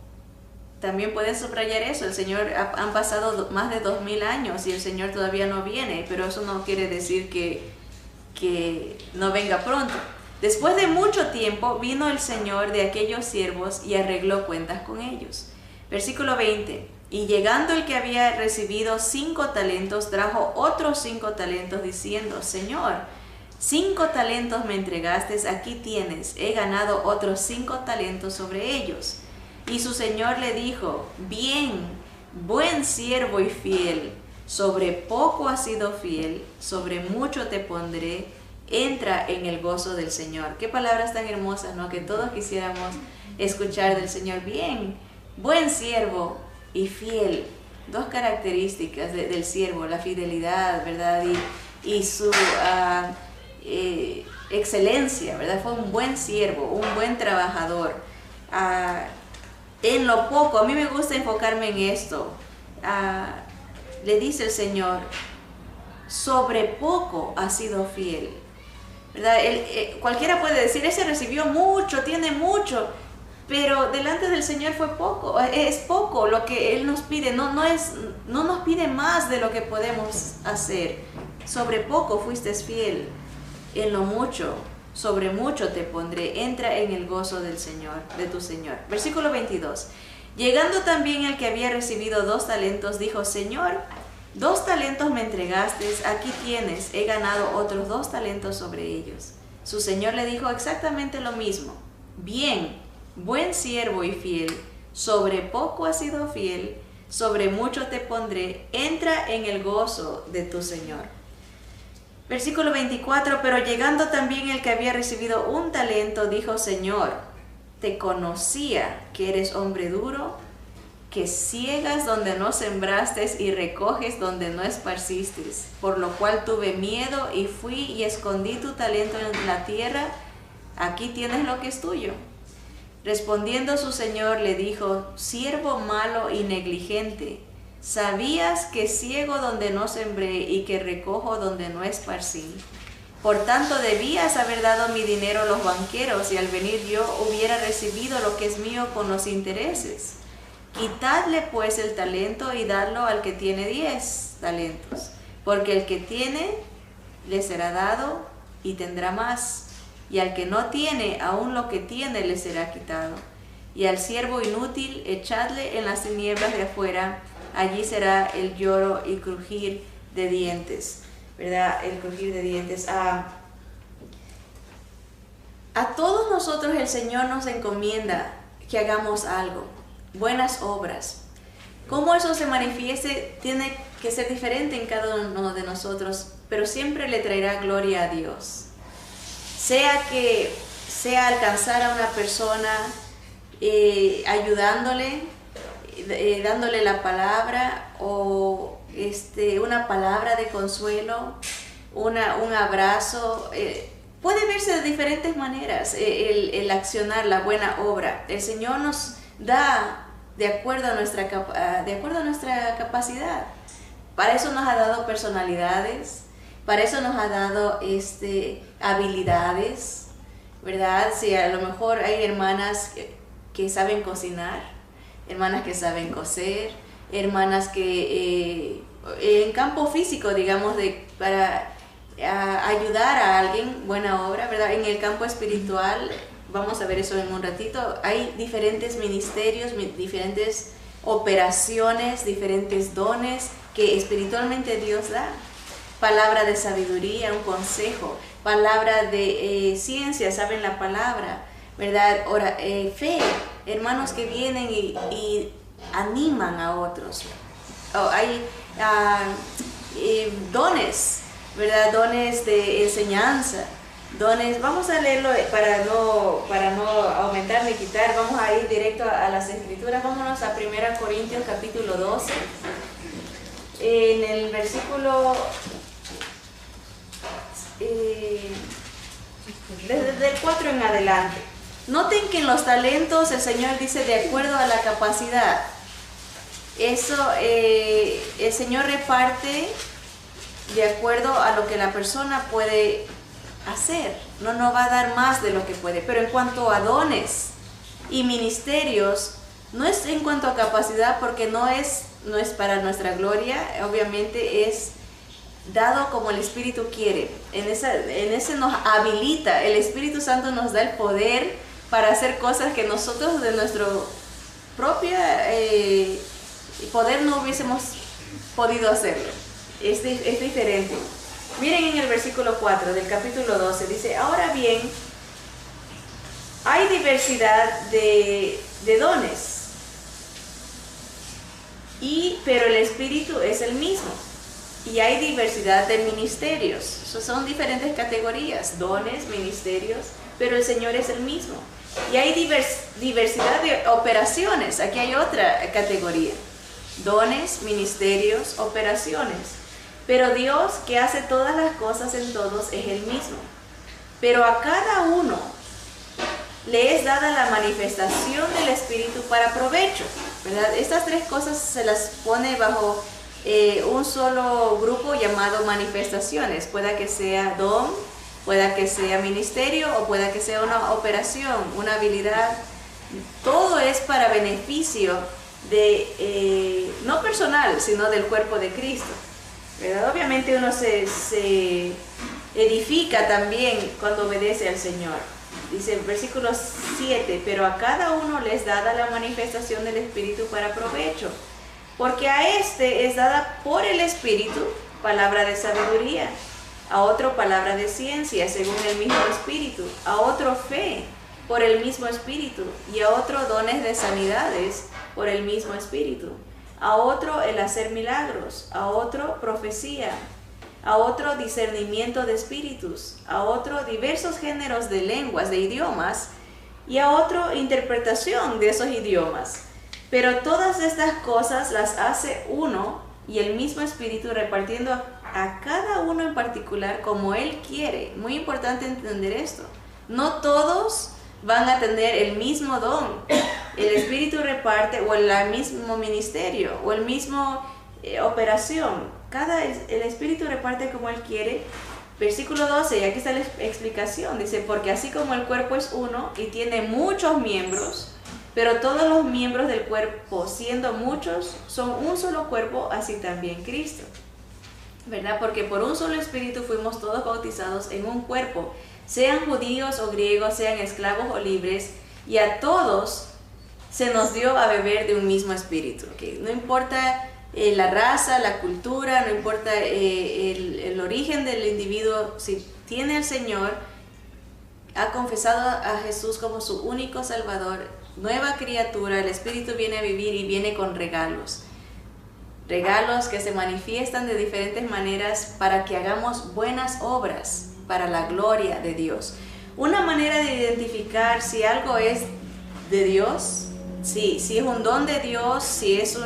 también pueden subrayar eso, el Señor, han pasado más de 2000 años y el Señor todavía no viene, pero eso no quiere decir que no venga pronto. Después de mucho tiempo vino el Señor de aquellos siervos y arregló cuentas con ellos. Versículo 20. Y llegando el que había recibido 5 talentos, trajo otros 5 talentos, diciendo, Señor, 5 talentos me entregaste, aquí tienes, he ganado otros 5 talentos sobre ellos. Y su señor le dijo, bien, buen siervo y fiel, sobre poco has sido fiel, sobre mucho te pondré, entra en el gozo del Señor. Qué palabras tan hermosas, ¿no? Que todos quisiéramos escuchar del Señor. Bien, buen siervo y fiel. 2 características del siervo, la fidelidad, ¿verdad? Y su excelencia, ¿verdad? Fue un buen siervo, un buen trabajador. En lo poco, a mí me gusta enfocarme en esto. Le dice el Señor, sobre poco ha sido fiel, ¿verdad? Cualquiera puede decir, ese recibió mucho, tiene mucho, pero delante del Señor fue poco, es poco lo que Él nos pide, no nos pide más de lo que podemos hacer. Sobre poco fuiste fiel, en lo mucho, sobre mucho te pondré, entra en el gozo del Señor, de tu Señor. Versículo 22. Llegando también el que había recibido 2 talentos, dijo, Señor, 2 talentos me entregaste, aquí tienes, he ganado otros 2 talentos sobre ellos. Su Señor le dijo exactamente lo mismo. Bien, buen siervo y fiel, sobre poco has sido fiel, sobre mucho te pondré, entra en el gozo de tu Señor. Versículo 24, pero llegando también el que había recibido 1 talento, dijo, Señor, te conocía que eres hombre duro, que ciegas donde no sembraste y recoges donde no esparciste, por lo cual tuve miedo y fui y escondí tu talento en la tierra, aquí tienes lo que es tuyo. Respondiendo su señor le dijo, siervo malo y negligente, ¿sabías que ciego donde no sembré y que recojo donde no esparcí? Por tanto debías haber dado mi dinero a los banqueros y al venir yo hubiera recibido lo que es mío con los intereses. Quitadle pues el talento y dadlo al que tiene 10 talentos, porque el que tiene le será dado y tendrá más, y al que no tiene, aún lo que tiene le será quitado. Y al siervo inútil echadle en las tinieblas de afuera, allí será el lloro y crujir de dientes, ¿verdad? El crujir de dientes. A todos nosotros el Señor nos encomienda que hagamos algo, buenas obras. Cómo eso se manifieste tiene que ser diferente en cada uno de nosotros, pero siempre le traerá gloria a Dios. Sea alcanzar a una persona ayudándole, dándole la palabra o una palabra de consuelo, un abrazo. Puede verse de diferentes maneras el accionar la buena obra. El Señor nos da de acuerdo a nuestra capacidad. Para eso nos ha dado personalidades, para eso nos ha dado habilidades, ¿verdad? Si a lo mejor hay hermanas que saben cocinar, hermanas que saben coser, hermanas que en campo físico, digamos, para ayudar a alguien, buena obra, ¿verdad? En el campo espiritual, vamos a ver eso en un ratito, hay diferentes ministerios, diferentes operaciones, diferentes dones que espiritualmente Dios da. Palabra de sabiduría, un consejo, palabra de ciencia, saben la palabra, ¿verdad? Fe, hermanos que vienen y animan a otros. Hay dones, ¿verdad? Dones de enseñanza, dones. Vamos a leerlo para no aumentar ni quitar. Vamos a ir directo a las Escrituras. Vámonos a 1 Corintios capítulo 12. En el versículo desde el 4 en adelante. Noten que en los talentos el Señor dice de acuerdo a la capacidad. Eso el Señor reparte de acuerdo a lo que la persona puede hacer. No va a dar más de lo que puede. Pero en cuanto a dones y ministerios, no es en cuanto a capacidad, porque no es para nuestra gloria. Obviamente es dado como el Espíritu quiere. En ese nos habilita. El Espíritu Santo nos da el poder para hacer cosas que nosotros de nuestro propio poder no hubiésemos podido hacerlo. Es diferente. Miren en el versículo 4 del capítulo 12, dice: ahora bien, hay diversidad de dones, pero el Espíritu es el mismo. Y hay diversidad de ministerios. Son diferentes categorías, dones, ministerios, pero el Señor es el mismo. Y hay diversidad de operaciones. Aquí hay otra categoría: dones, ministerios, operaciones. Pero Dios, que hace todas las cosas en todos, es el mismo. Pero a cada uno le es dada la manifestación del Espíritu para provecho, ¿verdad? Estas tres cosas se las pone bajo un solo grupo llamado manifestaciones. Pueda que sea don, pueda que sea ministerio, o pueda que sea una operación, una habilidad. Todo es para beneficio de no personal, sino del cuerpo de Cristo, ¿verdad? Obviamente uno se edifica también cuando obedece al Señor. Dice en versículo 7: pero a cada uno le es dada la manifestación del Espíritu para provecho, porque a este es dada por el Espíritu palabra de sabiduría, a otro palabra de ciencia según el mismo Espíritu, a otro fe por el mismo Espíritu, y a otro dones de sanidades por el mismo Espíritu, a otro el hacer milagros, a otro profecía, a otro discernimiento de espíritus, a otro diversos géneros de lenguas, de idiomas, y a otro interpretación de esos idiomas. Pero todas estas cosas las hace uno y el mismo Espíritu, repartiendo a cada uno en particular como Él quiere. Muy importante entender esto. No todos van a tener el mismo don. El Espíritu reparte, o el mismo ministerio, o el mismo operación. El Espíritu reparte como Él quiere. Versículo 12, y aquí está la explicación. Dice: porque así como el cuerpo es uno y tiene muchos miembros, pero todos los miembros del cuerpo, siendo muchos, son un solo cuerpo, así también Cristo, ¿verdad? Porque por un solo Espíritu fuimos todos bautizados en un cuerpo, sean judíos o griegos, sean esclavos o libres, y a todos se nos dio a beber de un mismo Espíritu, ¿okay? No importa la raza, la cultura, no importa el origen del individuo. Si tiene al Señor, ha confesado a Jesús como su único Salvador, nueva criatura, el Espíritu viene a vivir y viene con regalos que se manifiestan de diferentes maneras para que hagamos buenas obras para la gloria de Dios. Una manera de identificar si algo es de Dios, si es un don de Dios, si es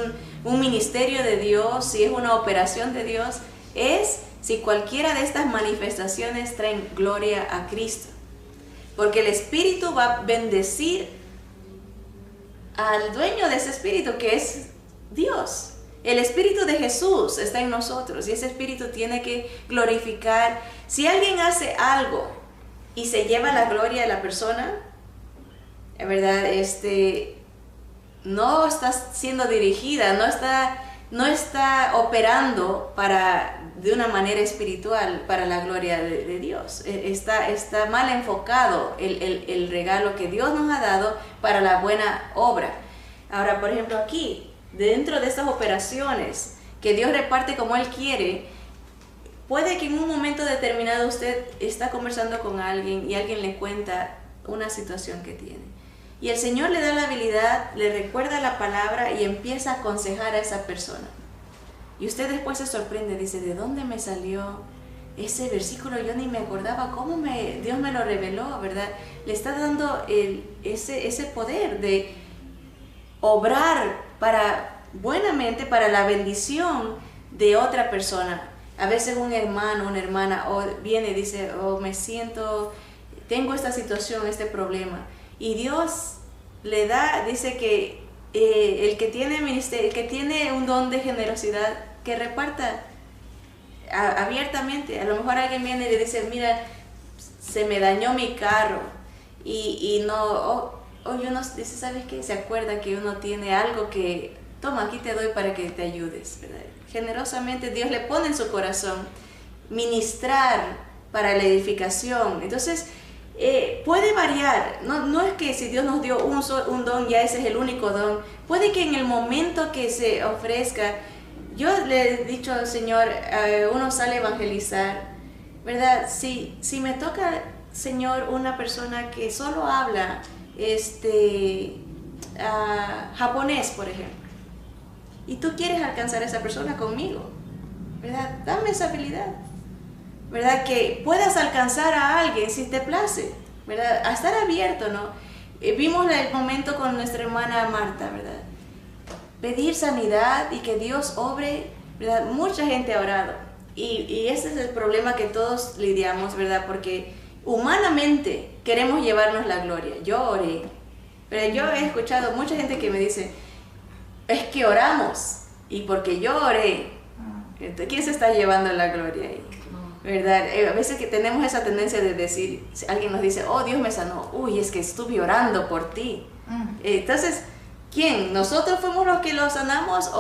un ministerio de Dios, si es una operación de Dios, es si cualquiera de estas manifestaciones traen gloria a Cristo. Porque el Espíritu va a bendecir al dueño de ese Espíritu, que es Dios. El Espíritu de Jesús está en nosotros y ese Espíritu tiene que glorificar. Si alguien hace algo y se lleva la gloria de la persona, en verdad, no está siendo dirigida, no está operando de una manera espiritual para la gloria de Dios. Está mal enfocado el regalo que Dios nos ha dado para la buena obra. Ahora, por ejemplo, aquí, dentro de estas operaciones que Dios reparte como Él quiere, puede que en un momento determinado usted está conversando con alguien y alguien le cuenta una situación que tiene. Y el Señor le da la habilidad, le recuerda la palabra y empieza a aconsejar a esa persona. Y usted después se sorprende, dice, ¿de dónde me salió ese versículo? Yo ni me acordaba cómo Dios me lo reveló, ¿verdad? Le está dando ese poder de obrar buenamente para la bendición de otra persona. A veces un hermano, una hermana viene y dice, tengo esta situación, este problema. Y Dios le da, dice que el que tiene ministerio, el que tiene un don de generosidad, que reparta abiertamente. A lo mejor alguien viene y le dice, mira, se me dañó mi carro y no, uno dice, ¿sabes qué? Se acuerda que uno tiene algo que, toma, aquí te doy para que te ayudes, ¿verdad? Generosamente Dios le pone en su corazón ministrar para la edificación. Entonces, puede variar, no es que si Dios nos dio un don, ya ese es el único don. Puede que en el momento que se ofrezca, yo le he dicho al Señor, uno sale a evangelizar, ¿verdad? Si me toca, Señor, una persona que solo habla japonés, por ejemplo, y tú quieres alcanzar a esa persona conmigo, ¿verdad? Dame esa habilidad, ¿verdad? Que puedas alcanzar a alguien si te place, ¿verdad? A estar abierto, ¿no? Vimos el momento con nuestra hermana Marta, ¿verdad? Pedir sanidad y que Dios obre, ¿verdad? Mucha gente ha orado y ese es el problema que todos lidiamos, ¿verdad? Porque humanamente queremos llevarnos la gloria. Yo oré, pero yo he escuchado mucha gente que me dice, es que oramos y porque yo oré, ¿quién se está llevando la gloria ahí? ¿Verdad? A veces que tenemos esa tendencia de decir, si alguien nos dice, oh, Dios me sanó, uy, es que estuve orando por ti. Entonces, ¿quién? ¿Nosotros fuimos los que lo sanamos?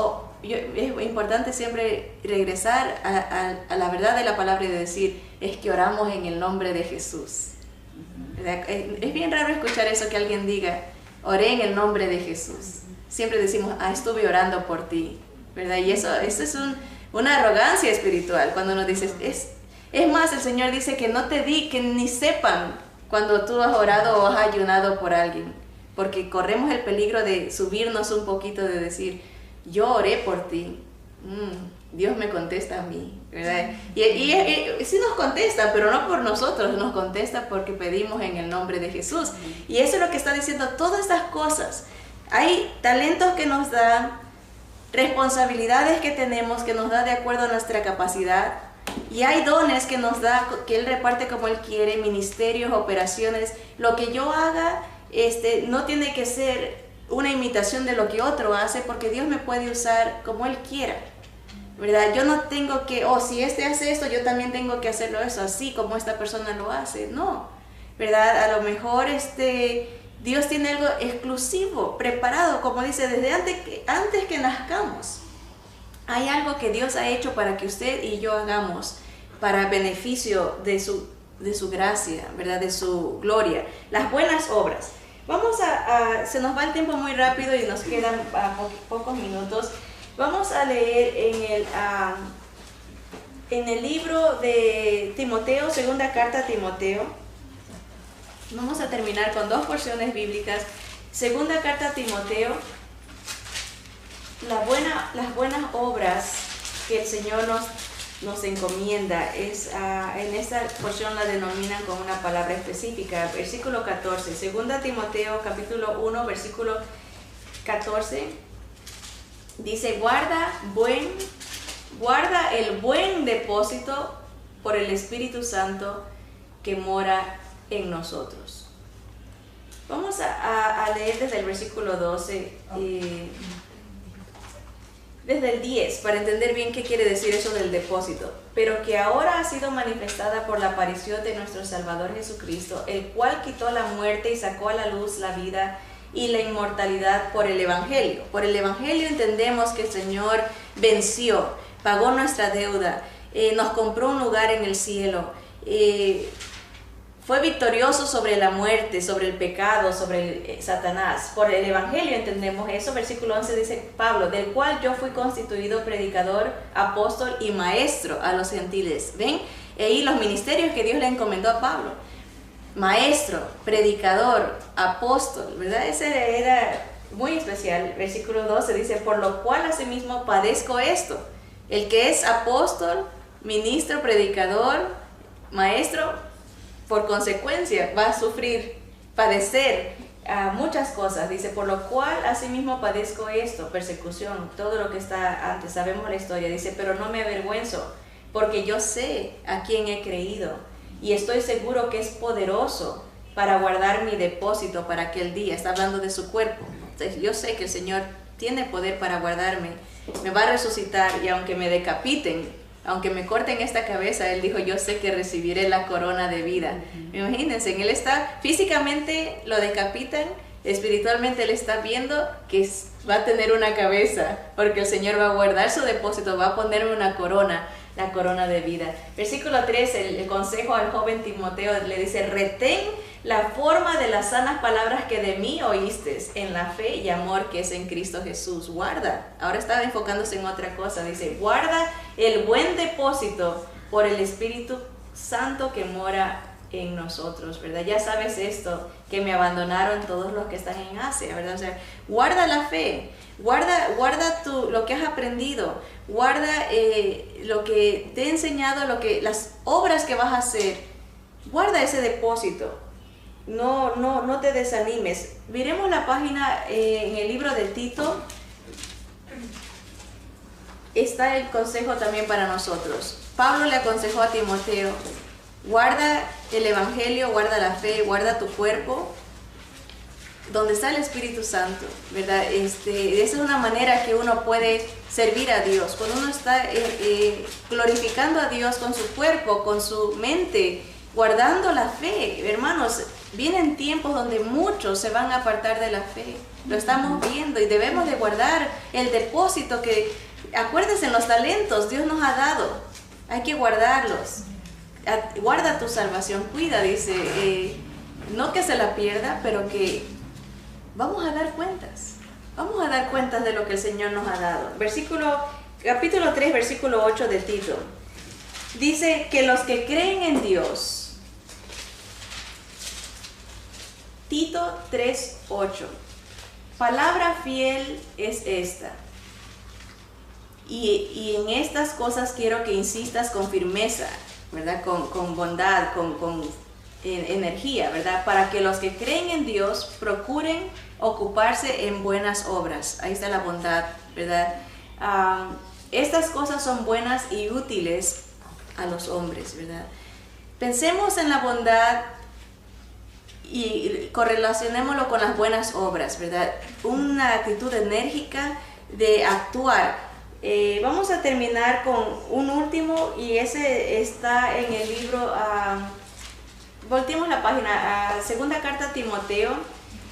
Es importante siempre regresar a la verdad de la palabra y de decir, es que oramos en el nombre de Jesús. ¿Verdad? Es bien raro escuchar eso, que alguien diga, oré en el nombre de Jesús. Siempre decimos, estuve orando por ti, ¿verdad? Y eso es una arrogancia espiritual, cuando nos dices, es más, el Señor dice que que ni sepan cuando tú has orado o has ayunado por alguien, porque corremos el peligro de subirnos un poquito, de decir, yo oré por ti, Dios me contesta a mí, ¿verdad? Y sí nos contesta, pero no por nosotros, nos contesta porque pedimos en el nombre de Jesús. Y eso es lo que está diciendo, todas estas cosas. Hay talentos que nos da, responsabilidades que tenemos, que nos da de acuerdo a nuestra capacidad, y hay dones que nos da, que Él reparte como Él quiere, ministerios, operaciones. Lo que yo haga no tiene que ser una imitación de lo que otro hace, porque Dios me puede usar como Él quiera, ¿verdad? Yo no tengo que, si hace esto, yo también tengo que hacerlo eso, así como esta persona lo hace, no, ¿verdad? A lo mejor Dios tiene algo exclusivo, preparado, como dice, desde antes que nazcamos. Hay algo que Dios ha hecho para que usted y yo hagamos para beneficio de su gracia, ¿verdad? De su gloria. Las buenas obras. Se nos va el tiempo muy rápido y nos quedan pocos minutos. Vamos a leer en el libro de Timoteo, segunda carta a Timoteo. Vamos a terminar con 2 porciones bíblicas. Segunda carta a Timoteo. Las buenas obras que el Señor nos encomienda, en esta porción la denominan con una palabra específica. Versículo 14, 2 Timoteo capítulo 1, versículo 14, dice, guarda el buen depósito por el Espíritu Santo que mora en nosotros. Vamos a leer desde el versículo 12, desde el 10, para entender bien qué quiere decir eso del depósito. Pero que ahora ha sido manifestada por la aparición de nuestro Salvador Jesucristo, el cual quitó la muerte y sacó a la luz la vida y la inmortalidad por el Evangelio. Por el Evangelio entendemos que el Señor venció, pagó nuestra deuda, nos compró un lugar en el cielo, fue victorioso sobre la muerte, sobre el pecado, sobre Satanás. Por el Evangelio entendemos eso. Versículo 11 dice Pablo, del cual yo fui constituido predicador, apóstol y maestro a los gentiles. ¿Ven? Ahí los ministerios que Dios le encomendó a Pablo. maestro, predicador, apóstol, ¿verdad? Ese era muy especial. Versículo 12 dice, por lo cual asimismo padezco esto. El que es apóstol, ministro, predicador, maestro, por consecuencia va a sufrir, padecer muchas cosas. Dice, por lo cual asimismo padezco esto, persecución, todo lo que está antes, sabemos la historia. Dice, pero no me avergüenzo, porque yo sé a quién he creído y estoy seguro que es poderoso para guardar mi depósito para aquel día. Está hablando de su cuerpo. Entonces, yo sé que el Señor tiene poder para guardarme, me va a resucitar, y aunque me decapiten, aunque me corten esta cabeza, Él dijo, yo sé que recibiré la corona de vida. Imagínense, Él está, físicamente lo decapitan, espiritualmente Él está viendo que va a tener una cabeza, porque el Señor va a guardar su depósito, va a ponerme una corona, la corona de vida. Versículo 3, el consejo al joven Timoteo le dice, retén la forma de las sanas palabras que de mí oíste en la fe y amor que es en Cristo Jesús. Guarda, ahora estaba enfocándose en otra cosa, dice, guarda el buen depósito por el Espíritu Santo que mora en nosotros, ¿verdad? Ya sabes esto, que me abandonaron todos los que están en Asia, ¿verdad? O sea, guarda la fe, guarda lo que has aprendido, guarda lo que te he enseñado, las obras que vas a hacer, guarda ese depósito. No te desanimes. Miremos la página en el libro de Tito. Está el consejo también para nosotros. Pablo le aconsejó a Timoteo, guarda el evangelio, guarda la fe, guarda tu cuerpo, donde está el Espíritu Santo, ¿verdad? Esa es una manera que uno puede servir a Dios. Cuando uno está glorificando a Dios con su cuerpo, con su mente, guardando la fe, hermanos, vienen tiempos donde muchos se van a apartar de la fe. Lo estamos viendo y debemos de guardar el depósito que, acuérdense, los talentos Dios nos ha dado. Hay que guardarlos. Guarda tu salvación, cuida, dice, no que se la pierda, pero que vamos a dar cuentas. Vamos a dar cuentas de lo que el Señor nos ha dado. Capítulo 3, versículo 8 de Tito. Dice que los que creen en Dios, Tito 3:8, palabra fiel es esta, y en estas cosas quiero que insistas con firmeza, ¿verdad? Con bondad, con energía, ¿verdad? Para que los que creen en Dios procuren ocuparse en buenas obras. Ahí está la bondad, ¿verdad? Estas cosas son buenas y útiles a los hombres, ¿verdad? Pensemos en la bondad y correlacionémoslo con las buenas obras, ¿verdad? Una actitud enérgica de actuar. Vamos a terminar con un último, y ese está en el libro, volteemos la página, segunda carta a Timoteo.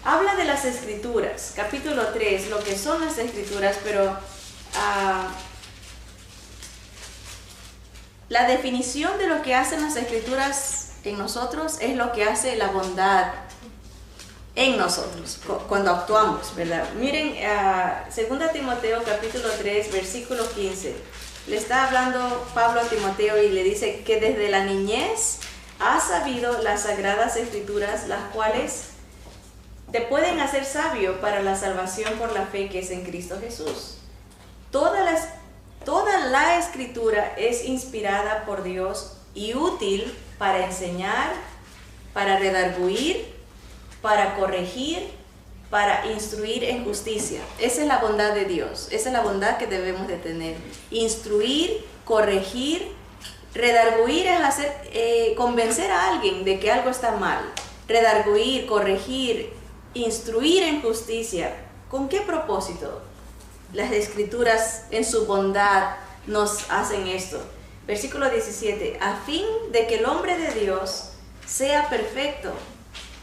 Habla de las escrituras, capítulo 3, lo que son las escrituras, pero la definición de lo que hacen las escrituras en nosotros es lo que hace la bondad en nosotros cuando actuamos, ¿verdad? Miren, 2 Timoteo capítulo 3 versículo 15, le está hablando Pablo a Timoteo y le dice que desde la niñez has sabido las sagradas escrituras, las cuales te pueden hacer sabio para la salvación por la fe que es en Cristo Jesús. Toda la escritura es inspirada por Dios y útil para enseñar, para redarguir, para corregir, para instruir en justicia. Esa es la bondad de Dios, esa es la bondad que debemos de tener. Instruir, corregir, redarguir es convencer a alguien de que algo está mal. Redarguir, corregir, instruir en justicia. ¿Con qué propósito? Las escrituras en su bondad nos hacen esto. Versículo 17, a fin de que el hombre de Dios sea perfecto,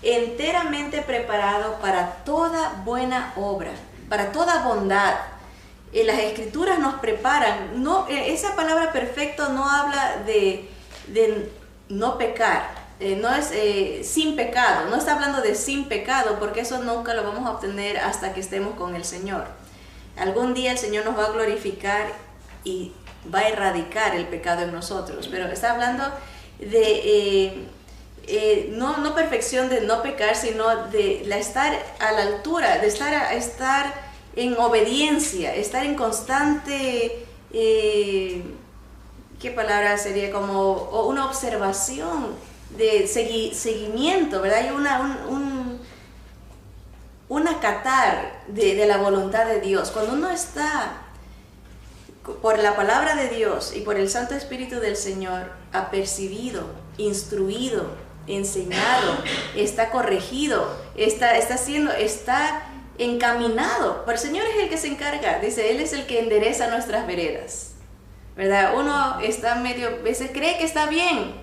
enteramente preparado para toda buena obra, para toda bondad. Las escrituras nos preparan. No, esa palabra perfecto no habla de no pecar, no es sin pecado, no está hablando de sin pecado, porque eso nunca lo vamos a obtener hasta que estemos con el Señor. Algún día el Señor nos va a glorificar y va a erradicar el pecado en nosotros, pero está hablando de no perfección de no pecar, sino de estar a la altura, de estar en obediencia, estar en constante, ¿qué palabra sería? Como una observación de seguimiento, ¿verdad? Hay un acatar de la voluntad de Dios. Cuando uno está por la palabra de Dios y por el Santo Espíritu del Señor apercibido, instruido, enseñado, está corregido, está encaminado. Pero el Señor es el que se encarga, dice, Él es el que endereza nuestras veredas, ¿verdad? Uno está medio, a veces cree que está bien,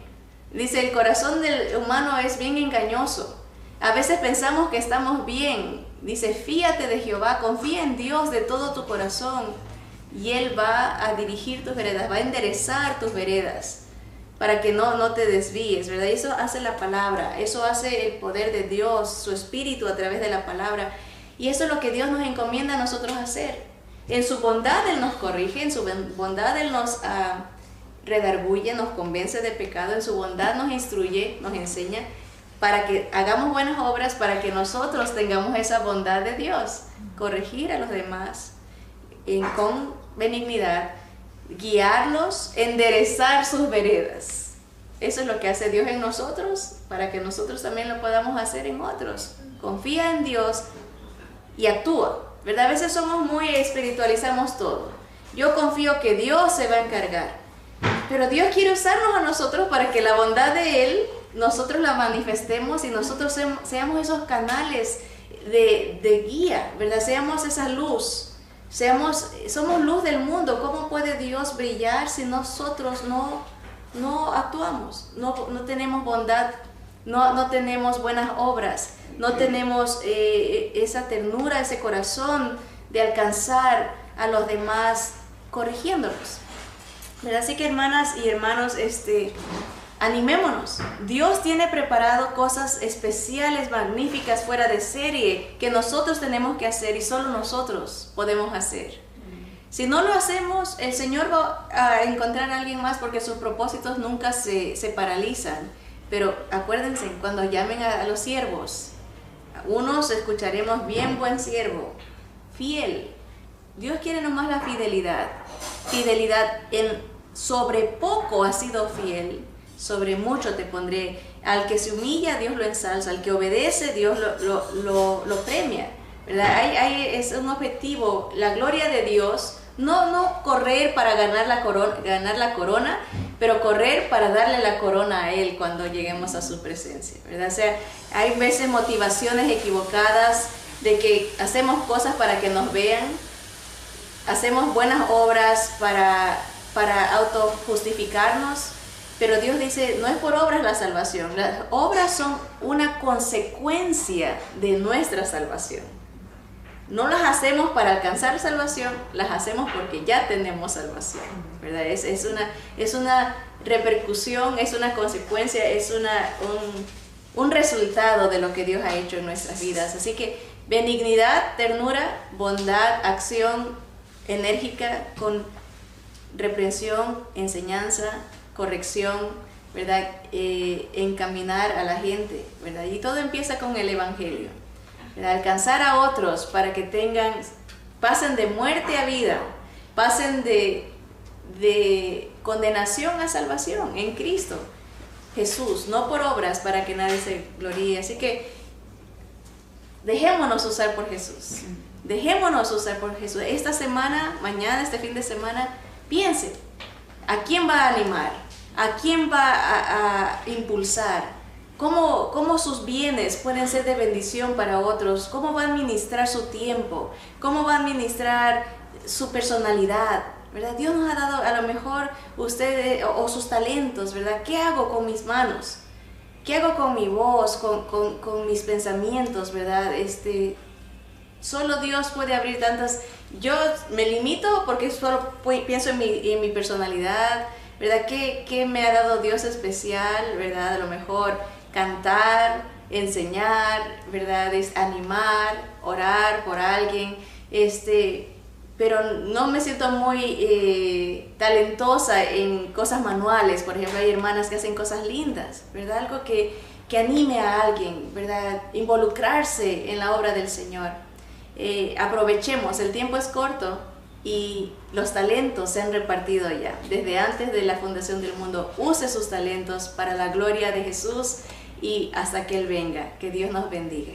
dice, el corazón del humano es bien engañoso. A veces pensamos que estamos bien, dice, fíate de Jehová, confía en Dios de todo tu corazón y Él va a dirigir tus veredas, va a enderezar tus veredas para que no te desvíes, ¿verdad? Y eso hace la palabra, eso hace el poder de Dios, su Espíritu a través de la palabra. Y eso es lo que Dios nos encomienda a nosotros hacer. En su bondad Él nos corrige, en su bondad Él nos redarguye, nos convence de pecado, en su bondad nos instruye, nos enseña, para que hagamos buenas obras, para que nosotros tengamos esa bondad de Dios, corregir a los demás con benignidad, guiarlos, enderezar sus veredas. Eso es lo que hace Dios en nosotros, para que nosotros también lo podamos hacer en otros. Confía en Dios y actúa, ¿verdad? A veces somos muy espiritualizamos todo. Yo confío que Dios se va a encargar, pero Dios quiere usarnos a nosotros para que la bondad de Él nosotros la manifestemos y nosotros seamos esos canales de guía, ¿verdad? Seamos esa luz, somos luz del mundo. ¿Cómo puede Dios brillar si nosotros no actuamos? No tenemos bondad, no tenemos buenas obras, no tenemos esa ternura, ese corazón de alcanzar a los demás corrigiéndolos, ¿verdad? Así que hermanas y hermanos, animémonos. Dios tiene preparado cosas especiales, magníficas, fuera de serie, que nosotros tenemos que hacer y solo nosotros podemos hacer. Si no lo hacemos, el Señor va a encontrar a alguien más, porque sus propósitos nunca se paralizan. Pero acuérdense, cuando llamen a los siervos, unos escucharemos bien, buen siervo, fiel. Dios quiere nomás la fidelidad. Fidelidad sobre poco has sido fiel, sobre mucho te pondré. Al que se humilla, Dios lo ensalza. Al que obedece, Dios lo premia, ¿verdad? Es un objetivo, la gloria de Dios. No correr para ganar la corona, pero correr para darle la corona a Él cuando lleguemos a su presencia, ¿verdad? O sea, hay veces motivaciones equivocadas de que hacemos cosas para que nos vean, hacemos buenas obras para autojustificarnos, pero Dios dice, no es por obras la salvación. Las obras son una consecuencia de nuestra salvación. No las hacemos para alcanzar salvación, las hacemos porque ya tenemos salvación, ¿verdad? Es una repercusión, es una consecuencia, es un resultado de lo que Dios ha hecho en nuestras vidas. Así que benignidad, ternura, bondad, acción enérgica con reprensión, enseñanza, corrección, ¿verdad? Encaminar a la gente, ¿verdad? Y todo empieza con el Evangelio, ¿verdad? Alcanzar a otros para que pasen de muerte a vida, pasen de condenación a salvación en Cristo Jesús, no por obras para que nadie se gloríe. Así que dejémonos usar por Jesús. Dejémonos usar por Jesús. Esta semana, mañana, este fin de semana, piense, ¿a quién va a animar? ¿A quién va a impulsar? ¿Cómo sus bienes pueden ser de bendición para otros? ¿Cómo va a administrar su tiempo? ¿Cómo va a administrar su personalidad? ¿Verdad? Dios nos ha dado a lo mejor usted o sus talentos, ¿verdad? ¿Qué hago con mis manos? ¿Qué hago con mi voz, con mis pensamientos, ¿verdad? Solo Dios puede abrir tantas. Yo me limito porque solo pienso en mi personalidad, ¿verdad? ¿Qué me ha dado Dios especial, ¿verdad? A lo mejor cantar, enseñar, ¿verdad? Animar, orar por alguien, pero no me siento muy talentosa en cosas manuales. Por ejemplo, hay hermanas que hacen cosas lindas, ¿verdad? Algo que anime a alguien, ¿verdad? Involucrarse en la obra del Señor. Aprovechemos, el tiempo es corto y los talentos se han repartido ya. Desde antes de la fundación del mundo, use sus talentos para la gloria de Jesús y hasta que Él venga. Que Dios nos bendiga.